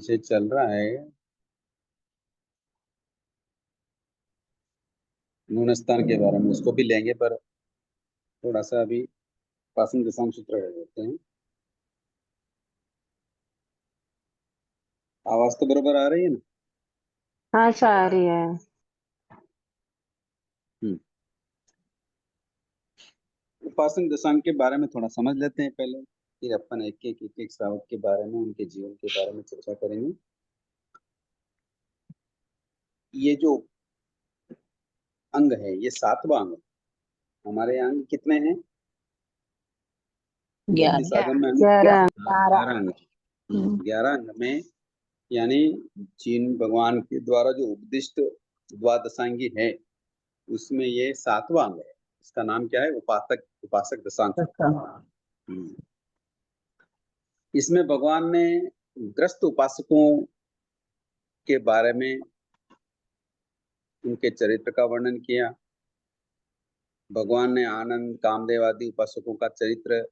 विषय चल रहा है न्यूनस्थान के बारे में, उसको भी लेंगे, पर थोड़ा सा अभी पासन दशांश सूत्र रह देते हैं। आवाज तो बरोबर आ रही है ना? हाँ सारी है। उपासन दशांक के बारे में थोड़ा समझ लेते हैं पहले, फिर अपन एक एक श्रावक के बारे में, उनके जीवन के बारे में चर्चा करेंगे। ये जो अंग है, ये 7वां अंग। हमारे यहाँ अंग कितने हैं? 32 आगम में अंग 11। 11 अंग। 11 अंग में, यानी जिन भगवान के द्वारा जो उपदिष्ट द्वादशांगी है, उसमें ये 7वां अंग है। इसका नाम क्या है? उपासक दशांग। इसमें भगवान ने ग्रस्त उपासकों के बारे में, उनके चरित्र का वर्णन किया। भगवान ने आनंद, कामदेव आदि उपासकों का चरित्र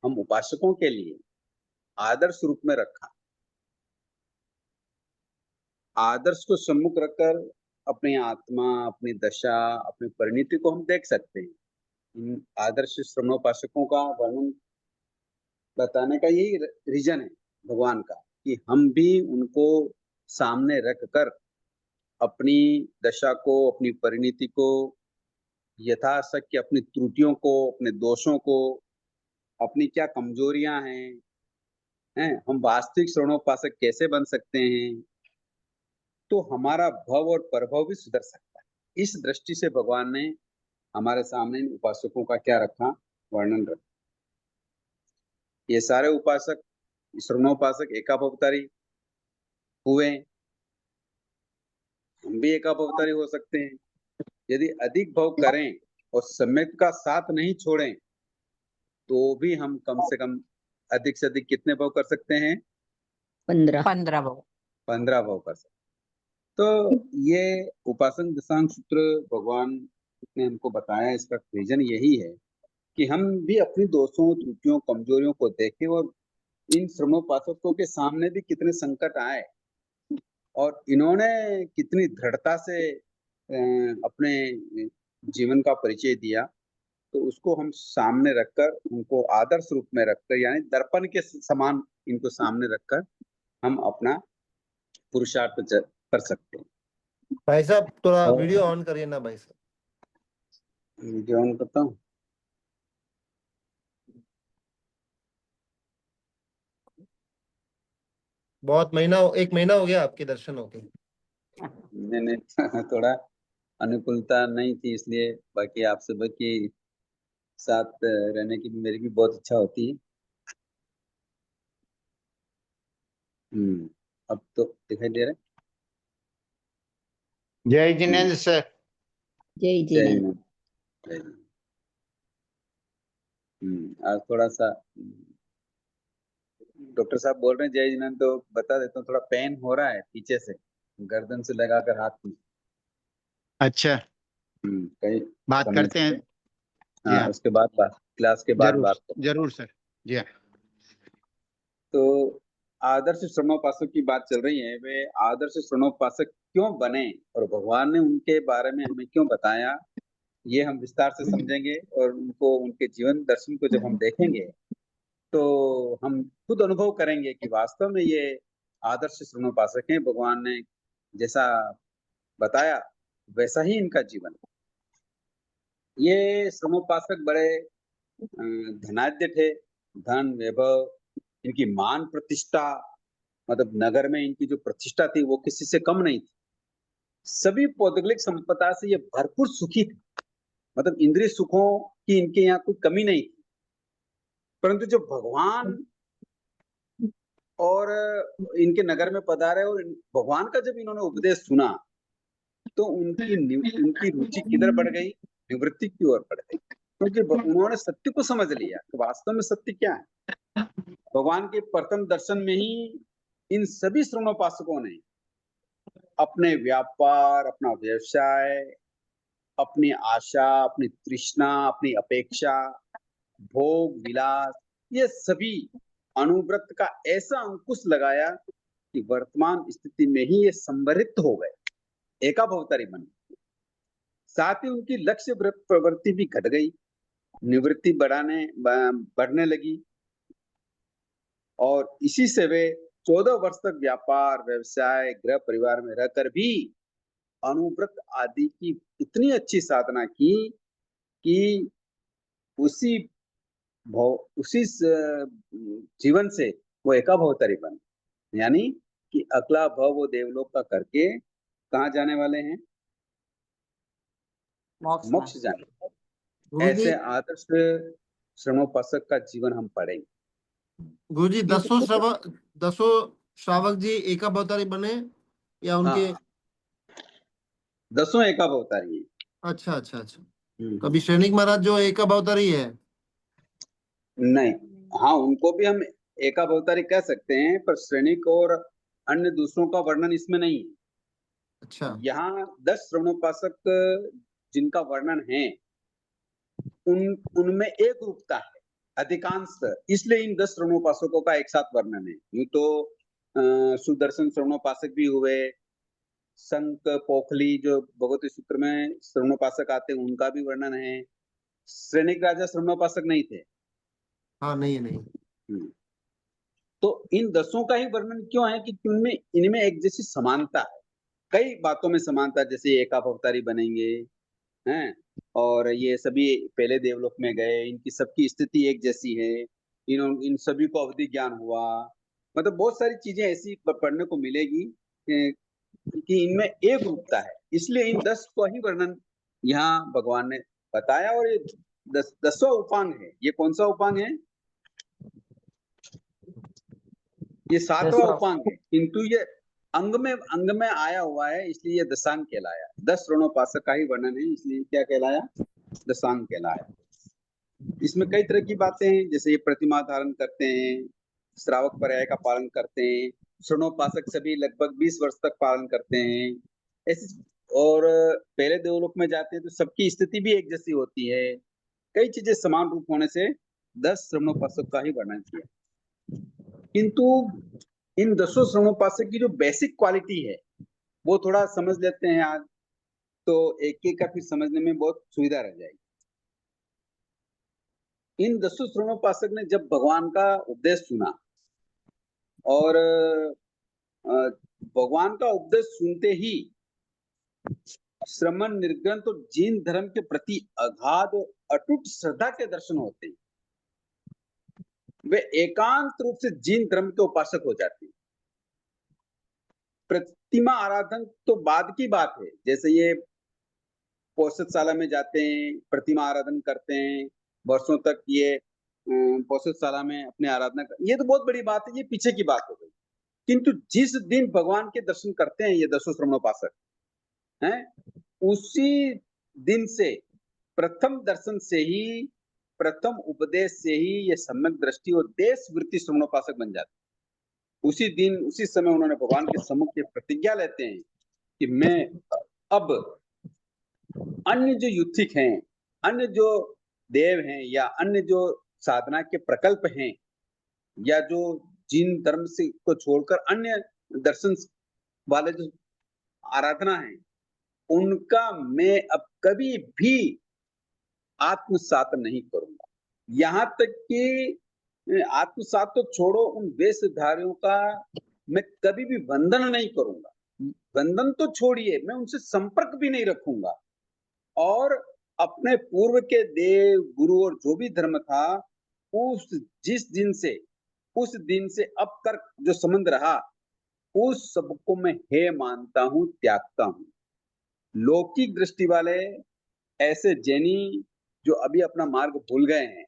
हम उपासकों के लिए आदर्श रूप में रखा। आदर्श को सम्मुख रखकर अपनी आत्मा, अपनी दशा, अपनी परिणति को हम देख सकते हैं। इन आदर्श श्रमणोपासकों का वर्णन बताने का यही रीजन है भगवान का, कि हम भी उनको सामने रखकर अपनी दशा को, अपनी परिणति को, यथाशक्य अपनी त्रुटियों को, अपने दोषों को, अपनी क्या कमजोरियां हैं, हम वास्तविक श्रवणोपासक कैसे बन सकते हैं, तो हमारा भव और परभव भी सुधर सकता है। इस दृष्टि से भगवान ने हमारे सामने इन उपासकों का क्या रखा? वर्णन रखा। ये सारे उपासक, श्रवणोपासक एकाभवतारी हुए। हम भी एकाभवतारी हो सकते हैं यदि अधिक भव करें और सम्यक का साथ नहीं छोड़ें, तो भी हम कम से कम अधिक से अधिक कितने भव कर सकते हैं? 15 भव। 15 भव कर सकते। तो ये उपासन दशांग सूत्र भगवान ने हमको बताया, इसका रीजन यही है कि हम भी अपनी दोषों, त्रुटियों, कमजोरियों को देखें, और इन श्रमोपासकों के सामने भी कितने संकट आए और इन्होंने कितनी दृढ़ता से अपने जीवन का परिचय दिया, तो उसको हम सामने रखकर, उनको आदर्श रूप में रखकर, यानी दर्पण के समान इनको सामने रखकर हम अपना पुरुषार्थ कर सकते हैं। भाई साहब थोड़ा वीडियो ऑन करिए ना भाई साहब। वीडियो ऑन करता हूँ। बहुत एक महीना हो गया आपके दर्शन होके। मैंने थोड़ा अनुकूलता नहीं थी इसलिए, बाकी आप सब के साथ रहने की मेरी भी बहुत इच्छा होती है। अब तो दिखाई दे रहा है। जय जिनेन्द्र सर। जय जिनेन्द्र। आज थोड़ा सा डॉक्टर साहब बोल रहे हैं जय जिनेन्द्र, तो बता देता हूँ, थोड़ा पेन हो रहा है पीछे से, गर्दन से लगाकर हाथ में। अच्छा, कई बात करते हैं। हाँ, उसके बाद बात, क्लास के बाद बात करते हैं। जरूर सर जी। तो आदर्श श्रवणोपासक की बात चल रही है। वे आदर्श श्रवणोपासक क्यों बने और भगवान ने उनके बारे में हमें क्यों बताया, ये हम विस्तार से समझेंगे। और उनको, उनके जीवन दर्शन को जब हम देखेंगे, तो हम खुद अनुभव करेंगे कि वास्तव में ये आदर्श श्रवणोपासक हैं। भगवान ने जैसा बताया वैसा ही इनका जीवन। ये श्रवणोपासक बड़े धनाढ्य थे। धन, वैभव, इनकी मान प्रतिष्ठा, मतलब नगर में इनकी जो प्रतिष्ठा थी वो किसी से कम नहीं थी। सभी पौद्गलिक संपदा से ये भरपूर सुखी थे, मतलब इंद्रिय सुखों की इनके यहाँ कोई कमी नहीं थी। परंतु जब भगवान और इनके नगर में पधारे और भगवान का जब इन्होंने उपदेश सुना, तो उनकी रुचि किधर बढ़ गई? निवृत्ति की ओर बढ़ गई, क्योंकि उन्होंने सत्य को समझ लिया कि वास्तव में सत्य क्या है। भगवान के प्रथम दर्शन में ही इन सभी श्रवणोपासकों ने अपने व्यापार, अपना व्यवसाय, अपनी आशा, अपनी तृष्णा, अपनी अपेक्षा, भोग विलास, ये सभी अनुव्रत का ऐसा अंकुश लगाया कि वर्तमान स्थिति में ही ये संवरित हो गए, एकाभवतारी बन गए। साथ ही उनकी लक्ष्य प्रवृत्ति भी घट गई, निवृत्ति बढ़ने लगी, और इसी से वे 14 वर्ष तक व्यापार, व्यवसाय, गृह परिवार में रहकर भी अनुव्रत आदि की इतनी अच्छी साधना की कि उसी जीवन से वो एकाभवतारी बने। यानी कि अगला भव वो देवलोक का करके कहाँ जाने वाले हैं? मोक्ष जाने। गुरुजी, ऐसे आदर्श श्रवणोपासक का जीवन हम पढ़ेंगे। गुरुजी, 10 श्रावक जी एकावतारी बने या उनके? हाँ, 10 एकाभवतारी हैं। अच्छा अच्छा अच्छा। कभी श्रेणिक महाराज जो एकावतारी है? नहीं, हाँ, उनको भी हम एकाभवतारी कह सकते हैं, पर श्रेणिक और अन्य दूसरों का वर्णन इसमें नहीं है। अच्छा। यहाँ 10 श्रवणोपासक जिनका वर्णन है, उनमें एक रूपता है अधिकांश, इसलिए इन 10 श्रवणोपासकों का एक साथ वर्णन है। यूं तो सुदर्शन श्रवणोपासक भी हुए, संत पोखली जो भगवती सूत्र में श्रवणोपासक आते हैं उनका भी वर्णन है। श्रेणिक राजा श्रवणोपासक नहीं थे। हाँ, नहीं। तो इन 10 का ही वर्णन क्यों है कि इनमें एक जैसी समानता है, कई बातों में समानता, जैसे एकाभवतारी बनेंगे हैं, और ये सभी पहले देवलोक में गए, इनकी सबकी स्थिति एक जैसी है, इन सभी को अवधि ज्ञान हुआ, मतलब बहुत सारी चीजें ऐसी पढ़ने को मिलेगी कि इनमें एक रूपता है। इसलिए इन 10 को ही वर्णन यहाँ भगवान ने बताया। और ये 10वां उपांग है। ये कौन सा उपांग है? ये 7वां उपांग है, किंतु ये अंग में आया हुआ है, इसलिए ये दशांग कहलाया। 10 श्रवणोपासक का ही वर्णन है, इसलिए क्या कहलाया? दशांग कहलाया। इसमें कई तरह की बातें हैं, जैसे ये प्रतिमा धारण करते हैं, श्रावक पर्याय का पालन करते हैं, श्रवणोपासक सभी लगभग 20 वर्ष तक पालन करते हैं ऐसे, और पहले देवलोक में जाते हैं तो सबकी स्थिति भी एक जैसी होती है। कई चीजें समान रूप होने से 10 श्रवणोपासक का ही वर्णन किया। किंतु इन 10 श्रवणोपासक की जो बेसिक क्वालिटी है वो थोड़ा समझ लेते हैं आज, तो एक एक का फिर समझने में बहुत सुविधा रह जाएगी। इन 10 श्रवणोपासक ने जब भगवान का उपदेश सुना, और भगवान का उपदेश सुनते ही श्रमण, निर्ग्रंथ और जैन धर्म के प्रति अगाध अटूट श्रद्धा के दर्शन होते हैं। वे एकांत रूप से जैन धर्म के उपासक हो जाते हैं। प्रतिमा आराधन तो बाद की बात है, जैसे ये पौषधशाला में जाते हैं, प्रतिमा आराधन करते हैं, वर्षों तक ये पौषधशाला में अपने आराधना कर, ये तो बहुत बड़ी बात है, ये पीछे की बात हो गई। किंतु जिस दिन भगवान के दर्शन करते हैं ये 10 श्रवणोपासक हैं, उसी दिन से, प्रथम दर्शन से ही, प्रथम उपदेश से ही ये सम्यक दृष्टि और देश वृत्ति श्रवणोपासक बन जाते। उसी दिन, उसी समय उन्होंने भगवान के सम्मुख की प्रतिज्ञा लेते हैं कि मैं अब अन्य जो युथिक हैं, अन्य जो देव हैं, या अन्य जो साधना के प्रकल्प हैं, या जो जिन धर्म से को छोड़कर अन्य दर्शन वाले जो आराधना है, उनका मैं अब कभी भी आत्मसात नहीं करूंगा। यहाँ तक कि आत्मसात तो छोड़ो, उन वेशधारियों का मैं कभी भी वंदन नहीं करूंगा। वंदन तो छोड़िए, मैं उनसे संपर्क भी नहीं रखूंगा। और अपने पूर्व के देव, गुरु और जो भी धर्म था, जिस दिन से अब तक जो संबंध रहा, उस सबको मैं हे मानता हूं, त्यागता हूं। लौकिक दृष्टि वाले ऐसे जैनी जो अभी अपना मार्ग भूल गए हैं,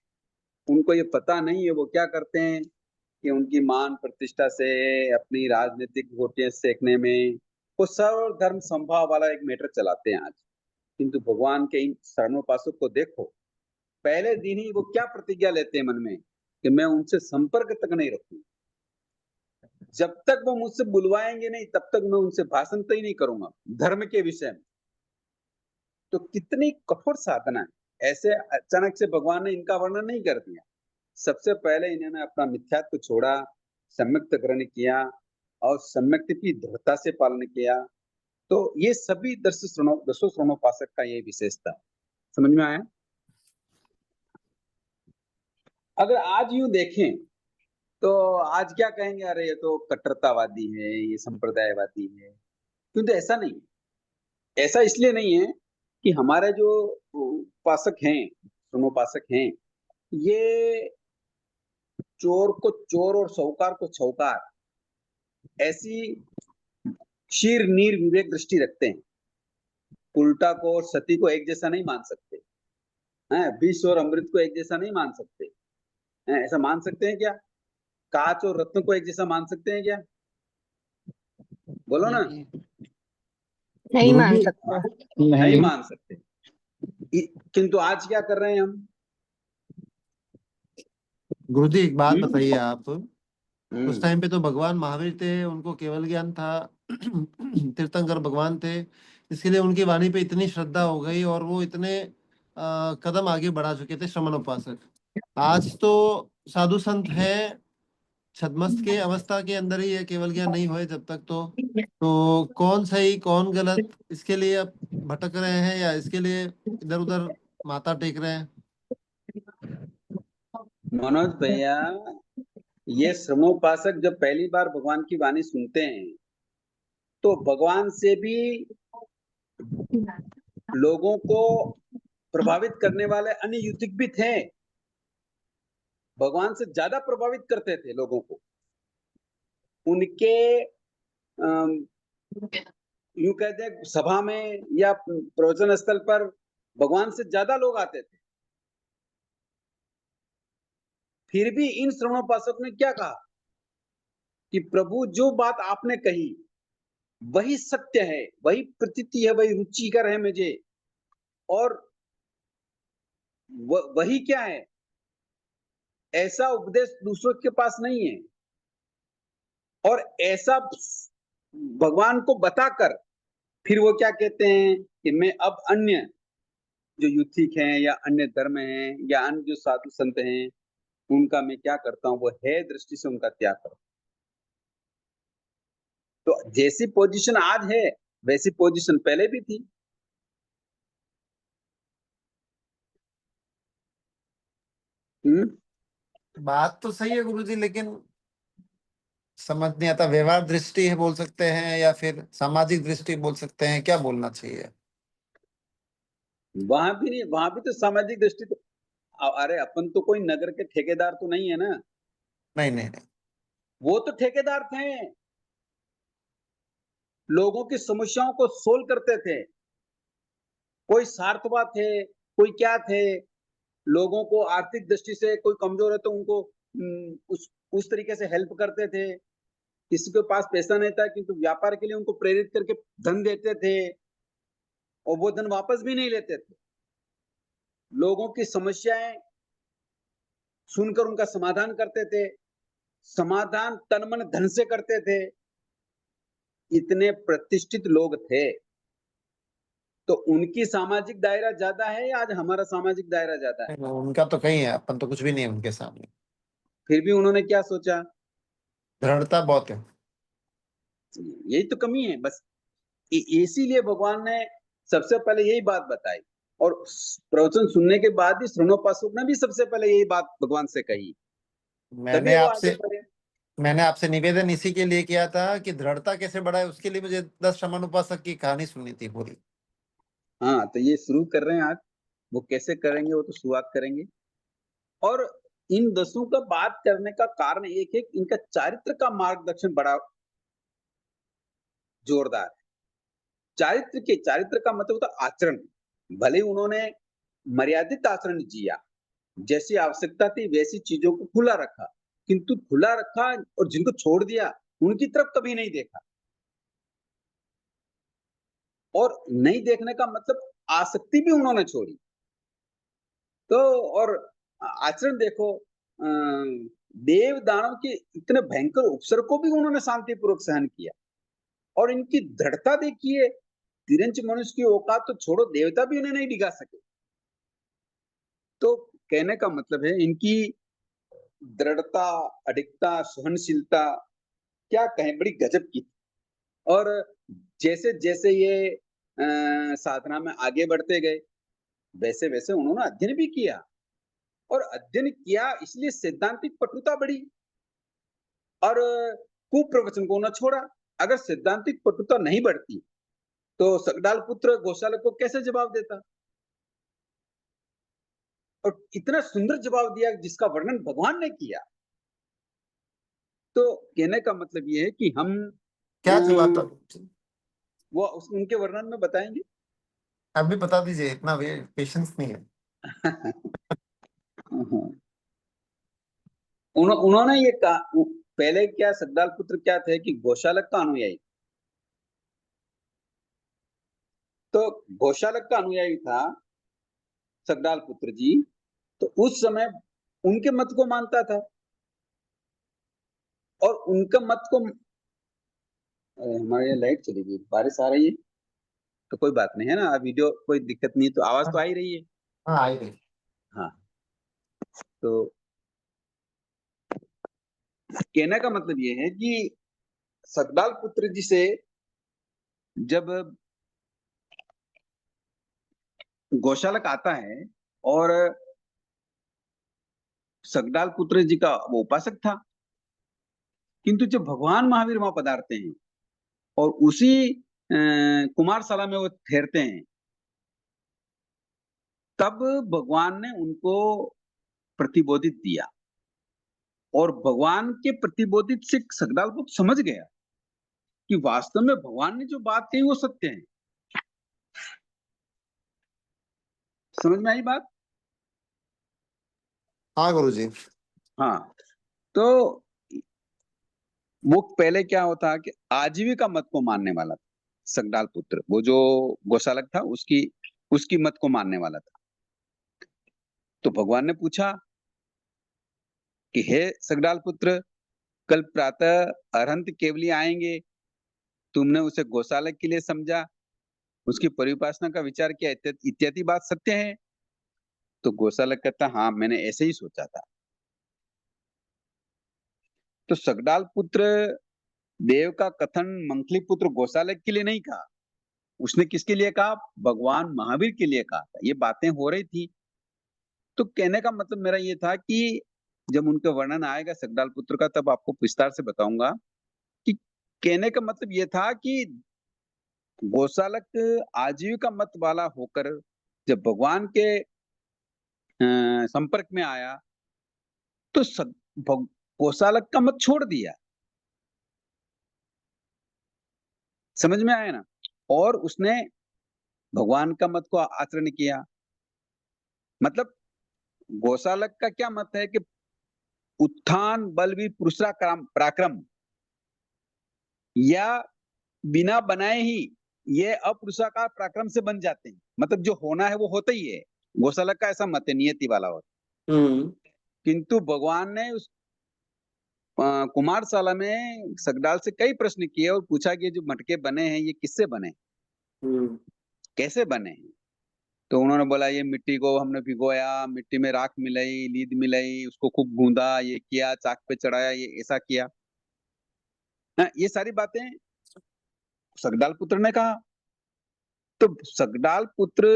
उनको ये पता नहीं है वो क्या करते हैं कि उनकी मान प्रतिष्ठा से, अपनी राजनीतिक वोटें सेकने में वो सर्व धर्म संभाव वाला एक मैटर चलाते हैं आज। किंतु भगवान के इन शरणोपासक को देखो, पहले दिन ही वो क्या प्रतिज्ञा लेते हैं मन में कि मैं उनसे संपर्क तक नहीं रखूंगा। जब तक वो मुझसे बुलवाएंगे नहीं, तब तक मैं उनसे भाषण तो ही नहीं करूंगा धर्म के विषय में। तो कितनी कठोर साधना है। ऐसे अचानक से भगवान ने इनका वर्णन नहीं कर दिया। सबसे पहले इन्होंने अपना मिथ्यात्व छोड़ा, सम्यक्त ग्रहण किया, और सम्यक की दृढ़ता से पालन किया। तो ये सभी दसों श्रवणोपासक का ये विशेषता। समझ में आया? अगर आज यूं देखें तो आज क्या कहेंगे, अरे ये तो कट्टरतावादी है, ये संप्रदायवादी है। किंतु ऐसा नहीं, ऐसा इसलिए नहीं है कि हमारे जो उपासक हैं, श्रवणोपासक हैं, ये चोर को चोर और साहूकार को साहूकार ऐसी शीर नीर विवेक दृष्टि रखते हैं। उल्टा को और सती को एक जैसा नहीं मान सकते हैं, विष और अमृत को एक जैसा नहीं मान सकते हैं। ऐसा मान सकते हैं क्या? कांच और रत्न को एक जैसा मान सकते हैं क्या? बोलो ना। नहीं मान गुरुजी, सकते। नहीं मान सकते। किंतु आज क्या कर रहे हैं हम? गुरुजी एक बात हम्म? बताइए आप, उस टाइम पे तो भगवान महावीर थे, उनको केवल ज्ञान था। तीर्थंकर भगवान थे, इसके लिए उनकी वाणी पे इतनी श्रद्धा हो गई और वो इतने कदम आगे बढ़ा चुके थे श्रमण उपासक। आज तो साधु संत हैं, छद्मस्त के अवस्था के अंदर ही है, केवल ज्ञान नहीं हुए जब तक। तो कौन सही कौन गलत, इसके लिए अब भटक रहे हैं या इसके लिए इधर उधर माथा टेक रहे हैं? मनोज भैया, ये श्रवणोपासक जब पहली बार भगवान की वाणी सुनते हैं तो भगवान से भी लोगों को प्रभावित करने वाले अन्य युतिक भी थे। भगवान से ज्यादा प्रभावित करते थे लोगों को। उनके यूं कहते हैं सभा में या प्रवचन स्थल पर भगवान से ज्यादा लोग आते थे। फिर भी इन श्रवणोपासक ने क्या कहा कि प्रभु जो बात आपने कही वही सत्य है, वही प्रतीति है, वही रुचिकर है मुझे, और वही क्या है, ऐसा उपदेश दूसरों के पास नहीं है। और ऐसा भगवान को बताकर फिर वो क्या कहते हैं कि मैं अब अन्य जो युथिक हैं या अन्य धर्म हैं या अन्य जो साधु संत हैं उनका मैं क्या करता हूं, वो है दृष्टि से उनका त्याग करता हूं। तो जैसी पोजीशन आज है वैसी पोजीशन पहले भी थी। बात तो सही है गुरुजी, लेकिन समझ नहीं आता, व्यवहार दृष्टि है बोल सकते हैं या फिर सामाजिक दृष्टि बोल सकते हैं, क्या बोलना चाहिए? वहां भी नहीं, वहां भी तो सामाजिक दृष्टि तो, अरे अपन तो कोई नगर के ठेकेदार तो नहीं है ना। नहीं नहीं नहीं। वो तो ठेकेदार थे, लोगों की समस्याओं को सोल्व करते थे। कोई स्वार्थवाद थे, कोई क्या थे, लोगों को आर्थिक दृष्टि से कोई कमजोर है तो उनको उस तरीके से हेल्प करते थे। किसी के पास पैसा नहीं था किंतु व्यापार के लिए उनको प्रेरित करके धन देते थे और वो धन वापस भी नहीं लेते थे। लोगों की समस्याएं सुनकर उनका समाधान करते थे, समाधान तन मन धन से करते थे। इतने प्रतिष्ठित लोग थे। तो उनकी सामाजिक दायरा ज्यादा है या आज हमारा सामाजिक दायरा ज्यादा है? उनका तो कहीं है, अपन तो कुछ भी नहीं है उनके सामने। फिर भी उन्होंने क्या सोचा? दृढ़ता बहुत है। यही तो कमी है बस। इसीलिए भगवान ने सबसे पहले यही बात बताई और प्रवचन सुनने के बाद ही श्रवणोपासक ने भी सबसे पहले यही बात भगवान से कही, तभी मैंने वो आगे आपसे बढ़े। मैंने आपसे निवेदन इसी के लिए किया था कि दृढ़ता कैसे बढ़ाए, उसके लिए मुझे 10 श्रमण उपासक की कहानी सुननी थी पूरी। हाँ, तो ये शुरू कर रहे हैं आज। वो कैसे करेंगे वो तो शुरुआत करेंगे। और इन 10 का बात करने का कारण एक है कि इनका चारित्र का मार्गदर्शन बड़ा जोरदार है। चारित्र का मतलब होता है आचरण। भले उन्होंने मर्यादित आचरण जिया, जैसी आवश्यकता थी वैसी चीजों को खुला रखा, किंतु खुला रखा और जिनको छोड़ दिया उनकी तरफ कभी नहीं देखा। और नहीं देखने का मतलब आसक्ति भी उन्होंने छोड़ी। तो और आचरण देखो, देव दानव के इतने भयंकर उपसर्ग को भी उन्होंने शांतिपूर्वक सहन किया। और इनकी दृढ़ता देखिए, तिरंच मनुष्य की औकात तो छोड़ो, देवता भी उन्हें नहीं डिगा सके। तो कहने का मतलब है इनकी दृढ़ता, अडिगता, सहनशीलता, क्या कहें, बड़ी गजब की। और जैसे जैसे ये साधना में आगे बढ़ते गए, वैसे वैसे उन्होंने अध्ययन भी किया, और अध्ययन किया इसलिए सैद्धांतिक पटुता बढ़ी, और कुप्रवचन को न छोड़ा। अगर सैद्धांतिक पटुता नहीं बढ़ती तो सकडाल पुत्र गोशाला को कैसे जवाब देता, और इतना सुंदर जवाब दिया जिसका वर्णन भगवान ने किया। तो कहने का मतलब ये है कि हम क्या जवाब था? वो उनके वर्णन में बताएंगे। आप भी बता दीजिए, इतना पेशेंस नहीं है। उन्होंने ये कहा, पहले क्या सकडाल पुत्र क्या थे कि गोशालक का अनुयायी, तो गोशालक का अनुयायी था सकडाल पुत्र जी। तो उस समय उनके मत को मानता था, और उनका मत को हमारे यहाँ लाइट चली गई, बारिश आ रही है, तो कोई बात नहीं है ना, वीडियो कोई दिक्कत नहीं, तो आवाज तो आ ही रही है। हाँ, आई गई। हाँ, तो कहने का मतलब ये है कि सकडाल पुत्र जी से जब गोशालक आता है, और सकडाल पुत्र जी का वो उपासक था, किंतु जब भगवान महावीर वहां पधारते हैं और उसी कुमारशाला में वो ठहरते हैं, तब भगवान ने उनको प्रतिबोधित दिया, और भगवान के प्रतिबोधित से सकडाल पुत्र समझ गया कि वास्तव में भगवान ने जो बात कही वो सत्य है। समझ में आई बात? हाँ गुरुजी। हाँ, तो वो पहले क्या होता कि आजीविका मत को मानने वाला था सकडाल पुत्र, वो जो गोशालक था उसकी मत को मानने वाला था। तो भगवान ने पूछा कि हे सकडाल पुत्र, कल प्रातः अरहंत केवली आएंगे, तुमने उसे गोशालक के लिए समझा, उसकी परिउपासना का विचार किया, इत्यादि बात सत्य है? तो गोशालक कहता, हाँ मैंने ऐसे ही सोचा था। तो सकडाल पुत्र देव का कथन मंथली पुत्र गोशालक के लिए नहीं कहा, उसने किसके लिए कहा? भगवान महावीर के लिए कहा था। ये बातें हो रही थी। तो कहने का मतलब मेरा ये था कि जब उनका वर्णन आएगा सकडाल पुत्र का, तब आपको विस्तार से बताऊंगा कि कहने का मतलब ये था कि गोशालक आजीविका मत वाला होकर जब भगवान के संपर्क में आया, तो गोशालक का मत छोड़ दिया। समझ में आया ना? और उसने भगवान का मत को आचरण किया। मतलब गोशालक का क्या मत है कि उत्थान बलवीर पुरुषाक्रम पराक्रम, या बिना बनाए ही ये अपुरुषाकार पराक्रम से बन जाते हैं। मतलब जो होना है वो होता ही है। गोशालक का ऐसा मत है, नियति वाला होता। किंतु भगवान ने उस कुमारशाला में सकडाल से कई प्रश्न किए और पूछा कि जो मटके बने हैं ये किससे बने, कैसे बने हैं? तो उन्होंने बोला ये मिट्टी को हमने भिगोया, मिट्टी में राख मिलाई, लीद मिलाई, उसको खूब गूंदा, ये किया, चाक पे चढ़ाया, ये ऐसा किया। ये सारी बातें सकडाल पुत्र ने कहा। तो सकडाल पुत्र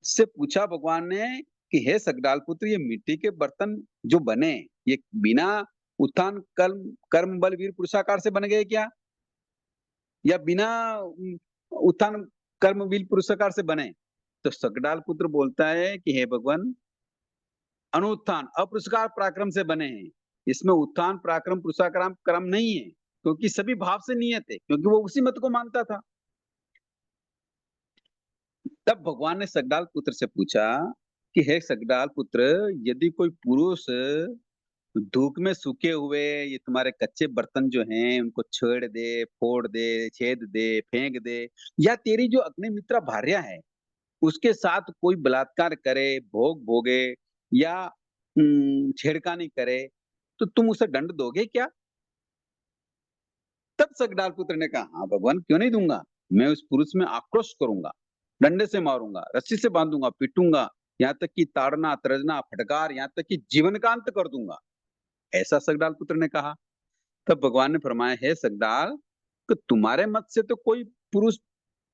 से पूछा भगवान ने कि हे सकडाल पुत्र, ये मिट्टी के बर्तन जो बने, ये बिना उत्थान कर्म बल वीर पुरुषाकार से बन गए क्या, या बिना उत्थान कर्म वीर पुरुषाकार से बने? तो सकडाल पुत्र बोलता है कि हे भगवान, अनुत्थान अपुरुषकार पराक्रम से बने हैं। इसमें उत्थान पराक्रम पुरुषाक्रम क्रम नहीं है, क्योंकि सभी भाव से नियत है, क्योंकि वो उसी मत को मानता था। तब भगवान ने सकडाल पुत्र से पूछा कि हे सकडाल पुत्र, यदि कोई पुरुष धूप में सूखे हुए ये तुम्हारे कच्चे बर्तन जो हैं उनको छेड़ दे, फोड़ दे, छेद दे, फेंक दे, या तेरी जो अग्निमित्रा भार्या है उसके साथ कोई बलात्कार करे, भोग भोगे, या छेड़खानी करे, तो तुम उसे दंड दोगे क्या? तब सकडाल पुत्र ने कहा, हाँ भगवान, क्यों नहीं दूंगा। मैं उस पुरुष में आक्रोश करूंगा, डंडे से मारूंगा, रस्सी से बांधूंगा, पीटूंगा, यहाँ तक कि ताड़ना, तरजना, फटकार, यहाँ तक कि जीवन का अंत कर दूंगा। ऐसा सकडाल पुत्र ने कहा। तब भगवान ने फरमाया, हे सगदाल, कि तुम्हारे मत से तो कोई पुरुष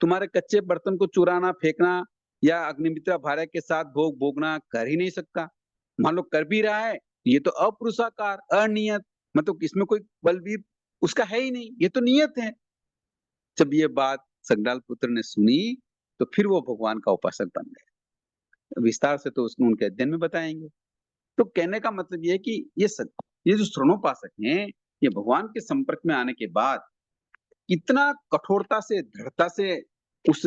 तुम्हारे कच्चे बर्तन को चुराना, फेंकना या अग्निमित्रा भार्या के साथ भोग भोगना कर ही नहीं सकता। मान लो कर भी रहा है, ये तो अपुरुषाकार, अनियत, मतलब इसमें कोई बलवीर उसका है ही नहीं, ये तो नियत है। जब ये बात सगदाल पुत्र ने सुनी तो फिर वो भगवान का उपासक बन गए। विस्तार से तो उसको उनके अध्ययन में बताएंगे। तो कहने का मतलब ये है कि ये जो श्रवणोपासक हैं, ये भगवान के संपर्क में आने के बाद कितना कठोरता से, दृढ़ता से उस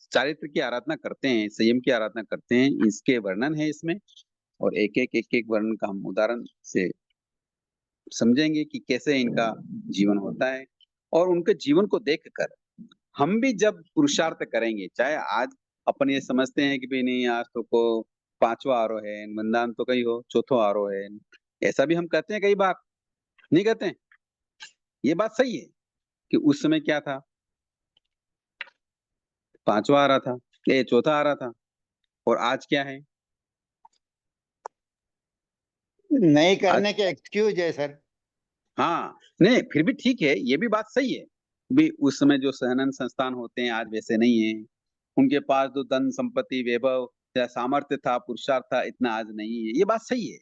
चारित्र की आराधना करते हैं, संयम की आराधना करते हैं, इसके वर्णन है इसमें। और एक एक वर्णन का हम उदाहरण से समझेंगे कि कैसे इनका जीवन होता है। और उनके जीवन को देखकर हम भी जब पुरुषार्थ करेंगे, चाहे आज अपन ये समझते हैं कि भाई नहीं आज तो को 5वां आरोह है, वंदान तो कहीं हो 4वां आरोह है, ऐसा भी हम कहते हैं कई बार, नहीं कहते हैं? ये बात सही है कि उस समय क्या था, 5वां आ रहा था, 4था आ रहा था, और आज क्या है? नहीं आज करने के एक्सक्यूज है सर। हाँ, नहीं फिर भी ठीक है, ये भी बात सही है। भी उस समय जो सहनन संस्थान होते हैं आज वैसे नहीं है। उनके पास जो धन संपत्ति वैभव या सामर्थ्य था, पुरुषार्थ था, इतना आज नहीं है। ये बात सही है,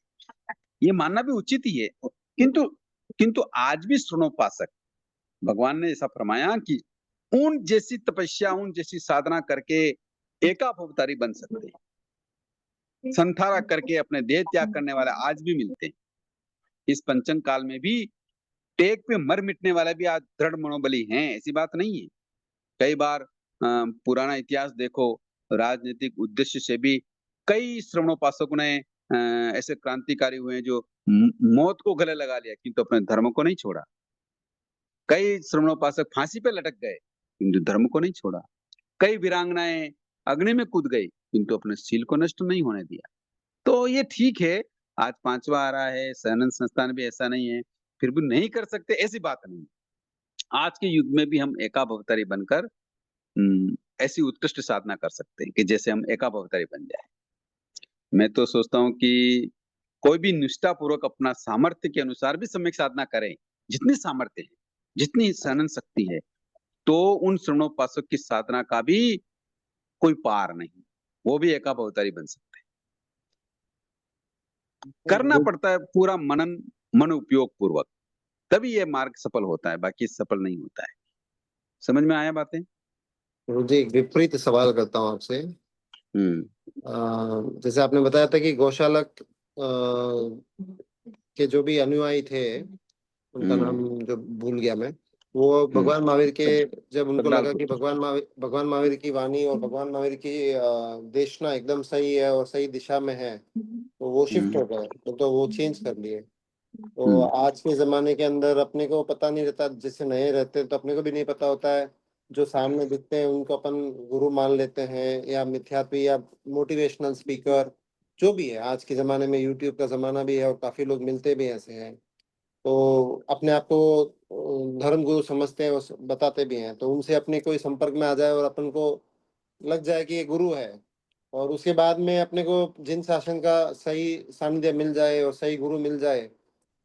ये मानना भी उचित ही है। किंतु किंतु आज भी श्रवणोपासक, भगवान ने ऐसा फरमाया कि उन जैसी तपस्या, उन जैसी साधना करके एकाभवतारी बन सकते हैं। संथारा करके अपने देह त्याग करने वाले आज भी मिलते हैं। इस पंचम काल में भी टेक पे मर मिटने वाले भी आज दृढ़ मनोबली हैं, ऐसी बात नहीं है। कई बार पुराना इतिहास देखो, राजनीतिक उद्देश्य से भी कई श्रवणोपासकों ने ऐसे क्रांतिकारी हुए हैं जो मौत को गले लगा लिया किंतु अपने धर्म को नहीं छोड़ा। कई श्रवणोपासक फांसी पे लटक गए किंतु धर्म को नहीं छोड़ा। कई वीरांगनाएं अग्नि में कूद गई किंतु अपने शील को नष्ट नहीं होने दिया। तो ये ठीक है, आज 5वां आ रहा है, सहनन संस्थान भी ऐसा नहीं है, फिर भी नहीं कर सकते ऐसी बात नहीं। आज के युग में भी हम एकाभवतारी बनकर ऐसी उत्कृष्ट साधना कर सकते हैं कि जैसे हम एकाभवतारी बन जाए। मैं तो सोचता हूँ कि कोई भी निष्ठा पूर्वक अपना सामर्थ्य के अनुसार भी सम्यक साधना करें, जितनी सामर्थ्य है, जितनी सहनन शक्ति है, तो उन श्रवणोपासक की साधना का भी कोई पार नहीं, वो भी एकाभवतारी बन सकते हैं। करना पड़ता है पूरा मन उपयोग पूर्वक, तभी ये मार्ग सफल होता है, बाकी सफल नहीं होता है। समझ में आया बातें? गुरुजी एक विपरीत सवाल करता हूँ आपसे। जैसे आपने बताया था कि गौशालक के जो भी अनुयायी थे, उनका नाम जो भूल गया मैं, वो भगवान महावीर के, जब उनको लगा कि भगवान महावीर की वाणी और भगवान महावीर की देशना एकदम सही है और सही दिशा में है, तो वो शिफ्ट हो गए, तो वो चेंज कर लिए। तो आज के जमाने के अंदर अपने को पता नहीं रहता, जैसे नए रहते हैं तो अपने को भी नहीं पता होता है, जो सामने दिखते हैं उनको अपन गुरु मान लेते हैं, या मिथ्यात्वी या मोटिवेशनल स्पीकर जो भी है। आज के जमाने में यूट्यूब का जमाना भी है और काफी लोग मिलते भी ऐसे हैं, तो अपने आप को धर्म गुरु समझते हैं और बताते भी हैं। तो उनसे अपने कोई संपर्क में आ जाए और अपन को लग जाए कि ये गुरु है, और उसके बाद में अपने को जिन शासन का सही सानिध्य मिल जाए और सही गुरु मिल जाए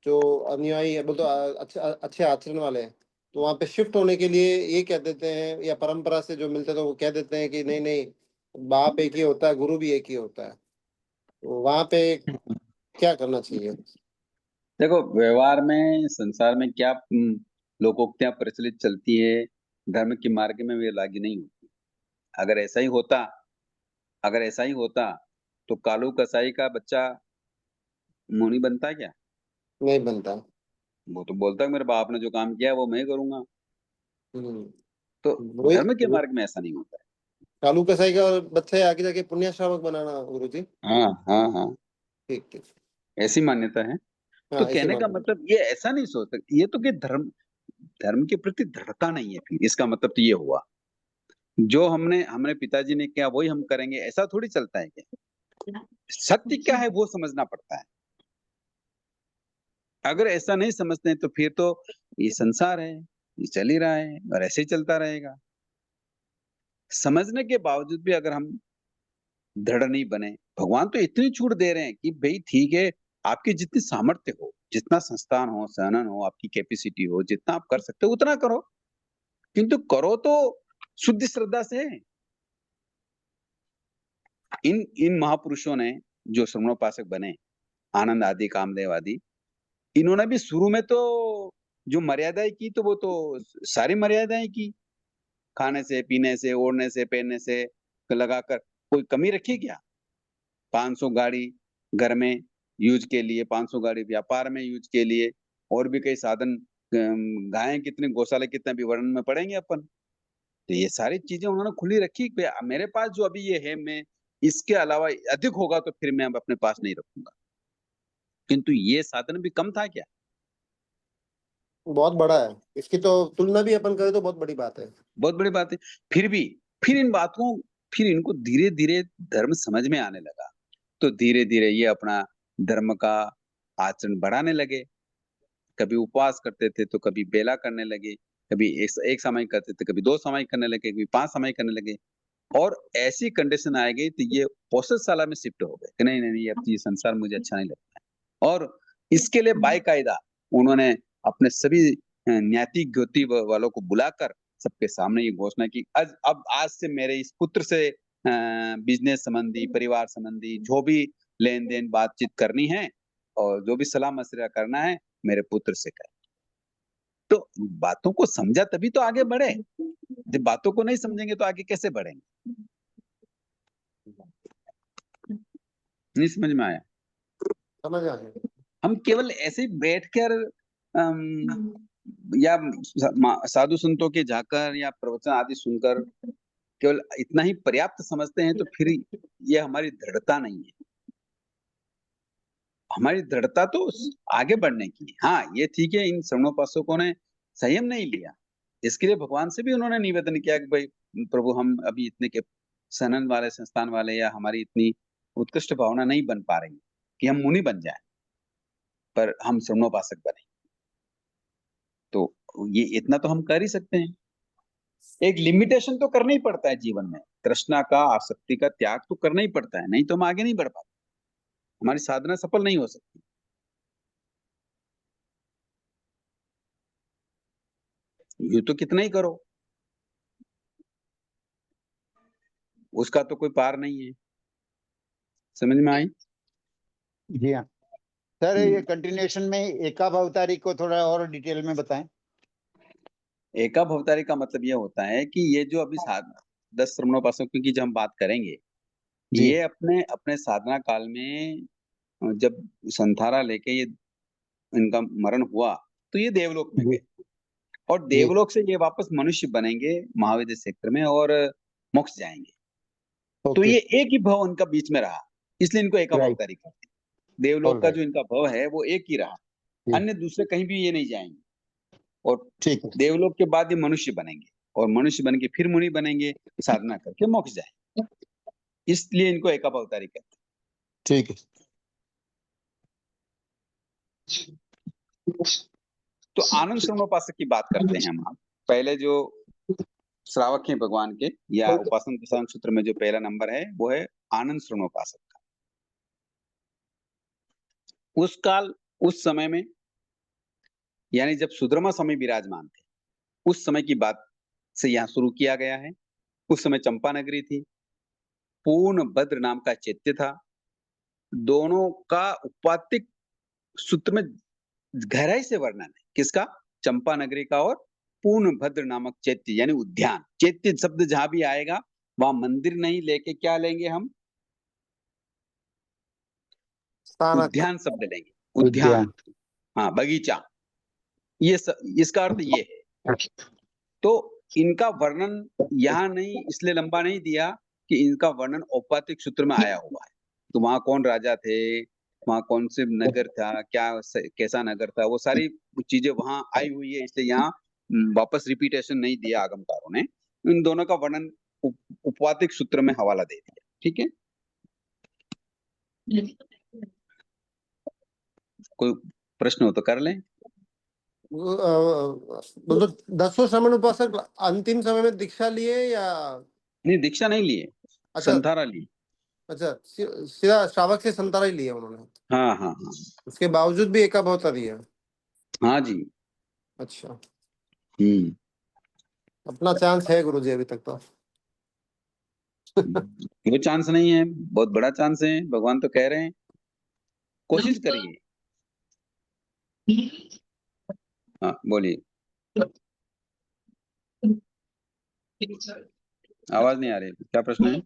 जो अनुयायी है, बोलते अच्छे अच्छे आचरण वाले हैं, तो वहाँ पे शिफ्ट होने के लिए ये कह देते हैं, या परंपरा से जो मिलते हैं तो वो कह देते हैं कि नहीं नहीं, बाप एक ही होता है, गुरु भी एक ही होता है। तो वहाँ पे क्या करना चाहिए? देखो, व्यवहार में, संसार में क्या लोकोक्तियां प्रचलित चलती है, धर्म के मार्ग में वे लागू नहीं होती। अगर ऐसा ही होता तो कालू कसाई का बच्चा मुनि बनता क्या? नहीं बनता। वो तो बोलता है मेरे बाप ने जो काम किया वो मैं करूंगा। हम्म, तो वही धर्म के मार्ग में ऐसा नहीं होता है। कालू कसाई का बच्चा है आगे जाके पुण्य श्रावक बनाना गुरु जी। हाँ हाँ हाँ, ठीक ठीक। ऐसी मान्यता है। तो हाँ ऐसे कहने का मानो। मतलब ये ऐसा नहीं सोच सकते, ये तो कि धर्म के प्रति दृढ़ता नहीं है। फिर इसका मतलब तो ये हुआ, जो हमने पिताजी ने किया वही हम करेंगे, ऐसा थोड़ी चलता है। क्या सत्य क्या है वो समझना पड़ता है। अगर ऐसा नहीं समझते हैं तो फिर तो ये संसार है, ये चल ही रहा है और ऐसे ही चलता रहेगा। समझने के बावजूद भी अगर हम दृढ़ नहीं बने, भगवान तो इतनी छूट दे रहे हैं कि भाई ठीक है, आपकी जितनी सामर्थ्य हो, जितना संस्थान हो, संघनन हो, आपकी कैपेसिटी हो, जितना आप कर सकते हो उतना करो, किंतु करो तो शुद्ध श्रद्धा से। इन महापुरुषों ने जो श्रवणोपासक बने, आनंद आदि, कामदेव आदि, इन्होंने भी शुरू में तो जो मर्यादाएं की तो वो तो सारी मर्यादाएं की, खाने से, पीने से, ओढ़ने से, पहनने से लगाकर कोई कमी रखी क्या? 500 गाड़ी घर में यूज के लिए, 500 गाड़ी व्यापार में यूज के लिए, और भी कई साधन, गायें कितनी, गौशाला कितने भी वर्णन में पढ़ेंगे अपन। तो ये सारी चीजें उन्होंने खुली रखी कि मेरे पास जो अभी ये है, मैं इसके अलावा अधिक होगा तो फिर मैं अब अपने पास नहीं रखूंगा। किंतु ये साधन भी कम था क्या? बहुत बड़ा है, इसकी तो तुलना भी अपन करें तो बहुत बड़ी बात है। बहुत बड़ी बात है। फिर भी फिर इनको धीरे धीरे धर्म समझ में आने लगा, तो धीरे धीरे ये अपना धर्म का आचरण बढ़ाने लगे। कभी उपवास करते थे तो कभी बेला करने लगे, कभी एक समय करते थे, कभी 2 समय करने लगे, कभी 5 समय करने लगे। और ऐसी कंडीशन आ गई तो ये पौषधशाला में शिफ्ट हो गए कि नहीं नहीं नहीं, अब ये संसार मुझे अच्छा नहीं लगता है। और इसके लिए बाकायदा उन्होंने अपने सभी ज्ञाति ज्योति वालों को बुलाकर सबके सामने ये घोषणा की, आज से मेरे इस पुत्र से बिजनेस संबंधी, परिवार संबंधी जो भी लेन देन बातचीत करनी है और जो भी सलाह मशवरा करना है, मेरे पुत्र से करें। तो बातों को समझा तभी तो आगे बढ़े, जब बातों को नहीं समझेंगे तो आगे कैसे बढ़ेंगे? नहीं समझ में आया? समझ आ गया। हम केवल ऐसे ही बैठकर या साधु संतों के जाकर या प्रवचन आदि सुनकर केवल इतना ही पर्याप्त समझते हैं, तो फिर ये हमारी दृढ़ता नहीं है। हमारी दृढ़ता तो आगे बढ़ने की। हाँ, ये ठीक है, इन श्रवणोपासकों ने संयम नहीं लिया, इसके लिए भगवान से भी उन्होंने निवेदन किया कि भाई प्रभु, हम अभी इतने के सनन वाले संस्थान वाले या हमारी इतनी उत्कृष्ट भावना नहीं बन पा रही कि हम मुनि बन जाएं, पर हम श्रवणोपासक बने। तो ये इतना तो हम कर ही सकते हैं। एक लिमिटेशन तो करना ही पड़ता है जीवन में, तृष्णा का, आसक्ति का त्याग तो करना ही पड़ता है, नहीं तो हम आगे नहीं बढ़ पाते, हमारी साधना सफल नहीं हो सकती। यूं तो कितना ही करो, उसका तो कोई पार नहीं है। समझ में आई? जी हाँ सर, ये कंटिन्यूएशन में एकावतारी को थोड़ा और डिटेल में बताएं। एका भवतारी का मतलब यह होता है कि ये जो अभी 10 श्रवणोपासकों की जब हम बात करेंगे, जी। ये अपने अपने साधना काल में जब संथारा लेके ये इनका मरण हुआ तो ये देवलोक में जी। गए, और जी। देवलोक से ये वापस मनुष्य बनेंगे महाविद्य क्षेत्र में और मोक्ष जाएंगे। तो ओके। ये एक ही भव उनका बीच में रहा, इसलिए इनको एका राइट। भवतारी कहते हैं। देवलोक का ऑलराइट। जो इनका भव है वो एक ही रहा, जी। अन्य दूसरे कहीं भी ये नहीं जाएंगे। और ठीक है। देवलोक के बाद ये मनुष्य बनेंगे, और मनुष्य बन के फिर मुनि बनेंगे, साधना करके मोक्ष जाएंगे, इसलिए इनको एका भवतारी कहते ठीक है। हैं। तो आनंद श्रवणोपासक की बात करते हैं हम। पहले जो श्रावक हैं भगवान के, या उपासना प्रसारण सूत्र में जो पहला नंबर है वो है आनंद श्रवणोपासक का। उस काल, उस समय में, यानी जब सुधर्मा स्वामी विराजमान थे, उस समय की बात से यहाँ शुरू किया गया है। उस समय चंपा नगरी थी, पूर्ण भद्र नाम का चैत्य था। दोनों का उपात्तिक सूत्र में गहराई से वर्णन है, किसका? चंपा नगरी का और पूर्ण भद्र नामक चैत्य यानी उद्यान। चैत्य शब्द जहां भी आएगा वहां मंदिर नहीं लेके क्या लेंगे हम? स्थानक। उद्यान शब्द लेंगे, उद्यान। हाँ, बगीचा। इसका अर्थ ये है। तो इनका वर्णन यहाँ नहीं इसलिए लंबा नहीं दिया कि इनका वर्णन औपातिक सूत्र में आया हुआ है। तो वहां कौन राजा थे, वहां कौन से नगर था, क्या कैसा नगर था, वो सारी चीजें वहां आई हुई है, इसलिए यहाँ वापस रिपीटेशन नहीं दिया आगमकारों ने। इन दोनों का वर्णन उपवातिक सूत्र में हवाला दे दिया। ठीक है, कोई प्रश्न हो तो कर लें। बोलो, 10 श्रमण उपासक अंतिम समय में दीक्षा लिए या? नहीं, दीक्षा नहीं लिए, अच्छा। संथारा ली। अच्छा, सीधा श्रावक से संतारा ही लिया उन्होंने, हाँ हाँ हाँ उसके बावजूद भी एका भवता दिया। हाँ जी। अच्छा, हम्म। अपना चांस है गुरुजी अभी तक तो। वो चांस नहीं है, बहुत बड़ा चांस है, भगवान तो कह रहे हैं कोशिश करिए। हाँ बोलिए, आवाज नहीं आ रही, क्या प्रश्न है?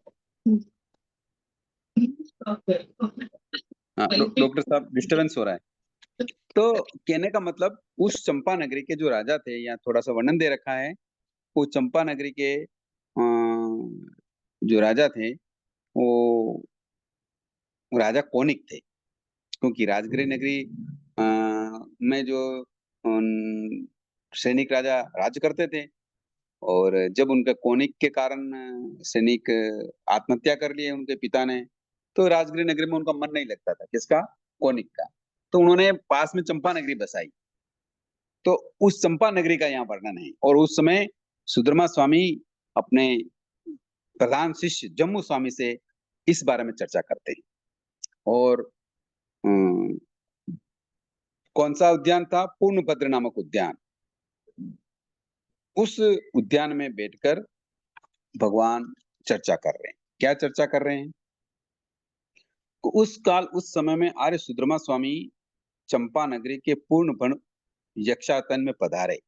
हाँ डॉक्टर साहब, डिस्टरबेंस हो रहा है। तो कहने का मतलब उस चंपा नगरी के जो राजा थे, यहाँ थोड़ा सा वर्णन दे रखा है, वो चंपा नगरी के जो राजा थे वो राजा कौनिक थे, क्योंकि राजगिरी नगरी में जो सैनिक राजा राज करते थे, और जब उनके कौनिक के कारण सैनिक आत्महत्या कर लिए उनके पिता ने, तो राजगिरी नगरी में उनका मन नहीं लगता था, किसका? कौनिक का। तो उन्होंने पास में चंपा नगरी बसाई। तो उस चंपा नगरी का यहाँ वर्णन है, और उस समय सुधर्मा स्वामी अपने प्रधान शिष्य जम्मू स्वामी से इस बारे में चर्चा करते हैं। और अम, कौन सा उद्यान था? पूर्णभद्र नामक उद्यान। उस उद्यान में बैठकर भगवान चर्चा कर रहे हैं। क्या चर्चा कर रहे हैं? उस समय में आर्य सुधर्मा स्वामी चंपा नगरी के पूर्ण यक्षातन में पधारे।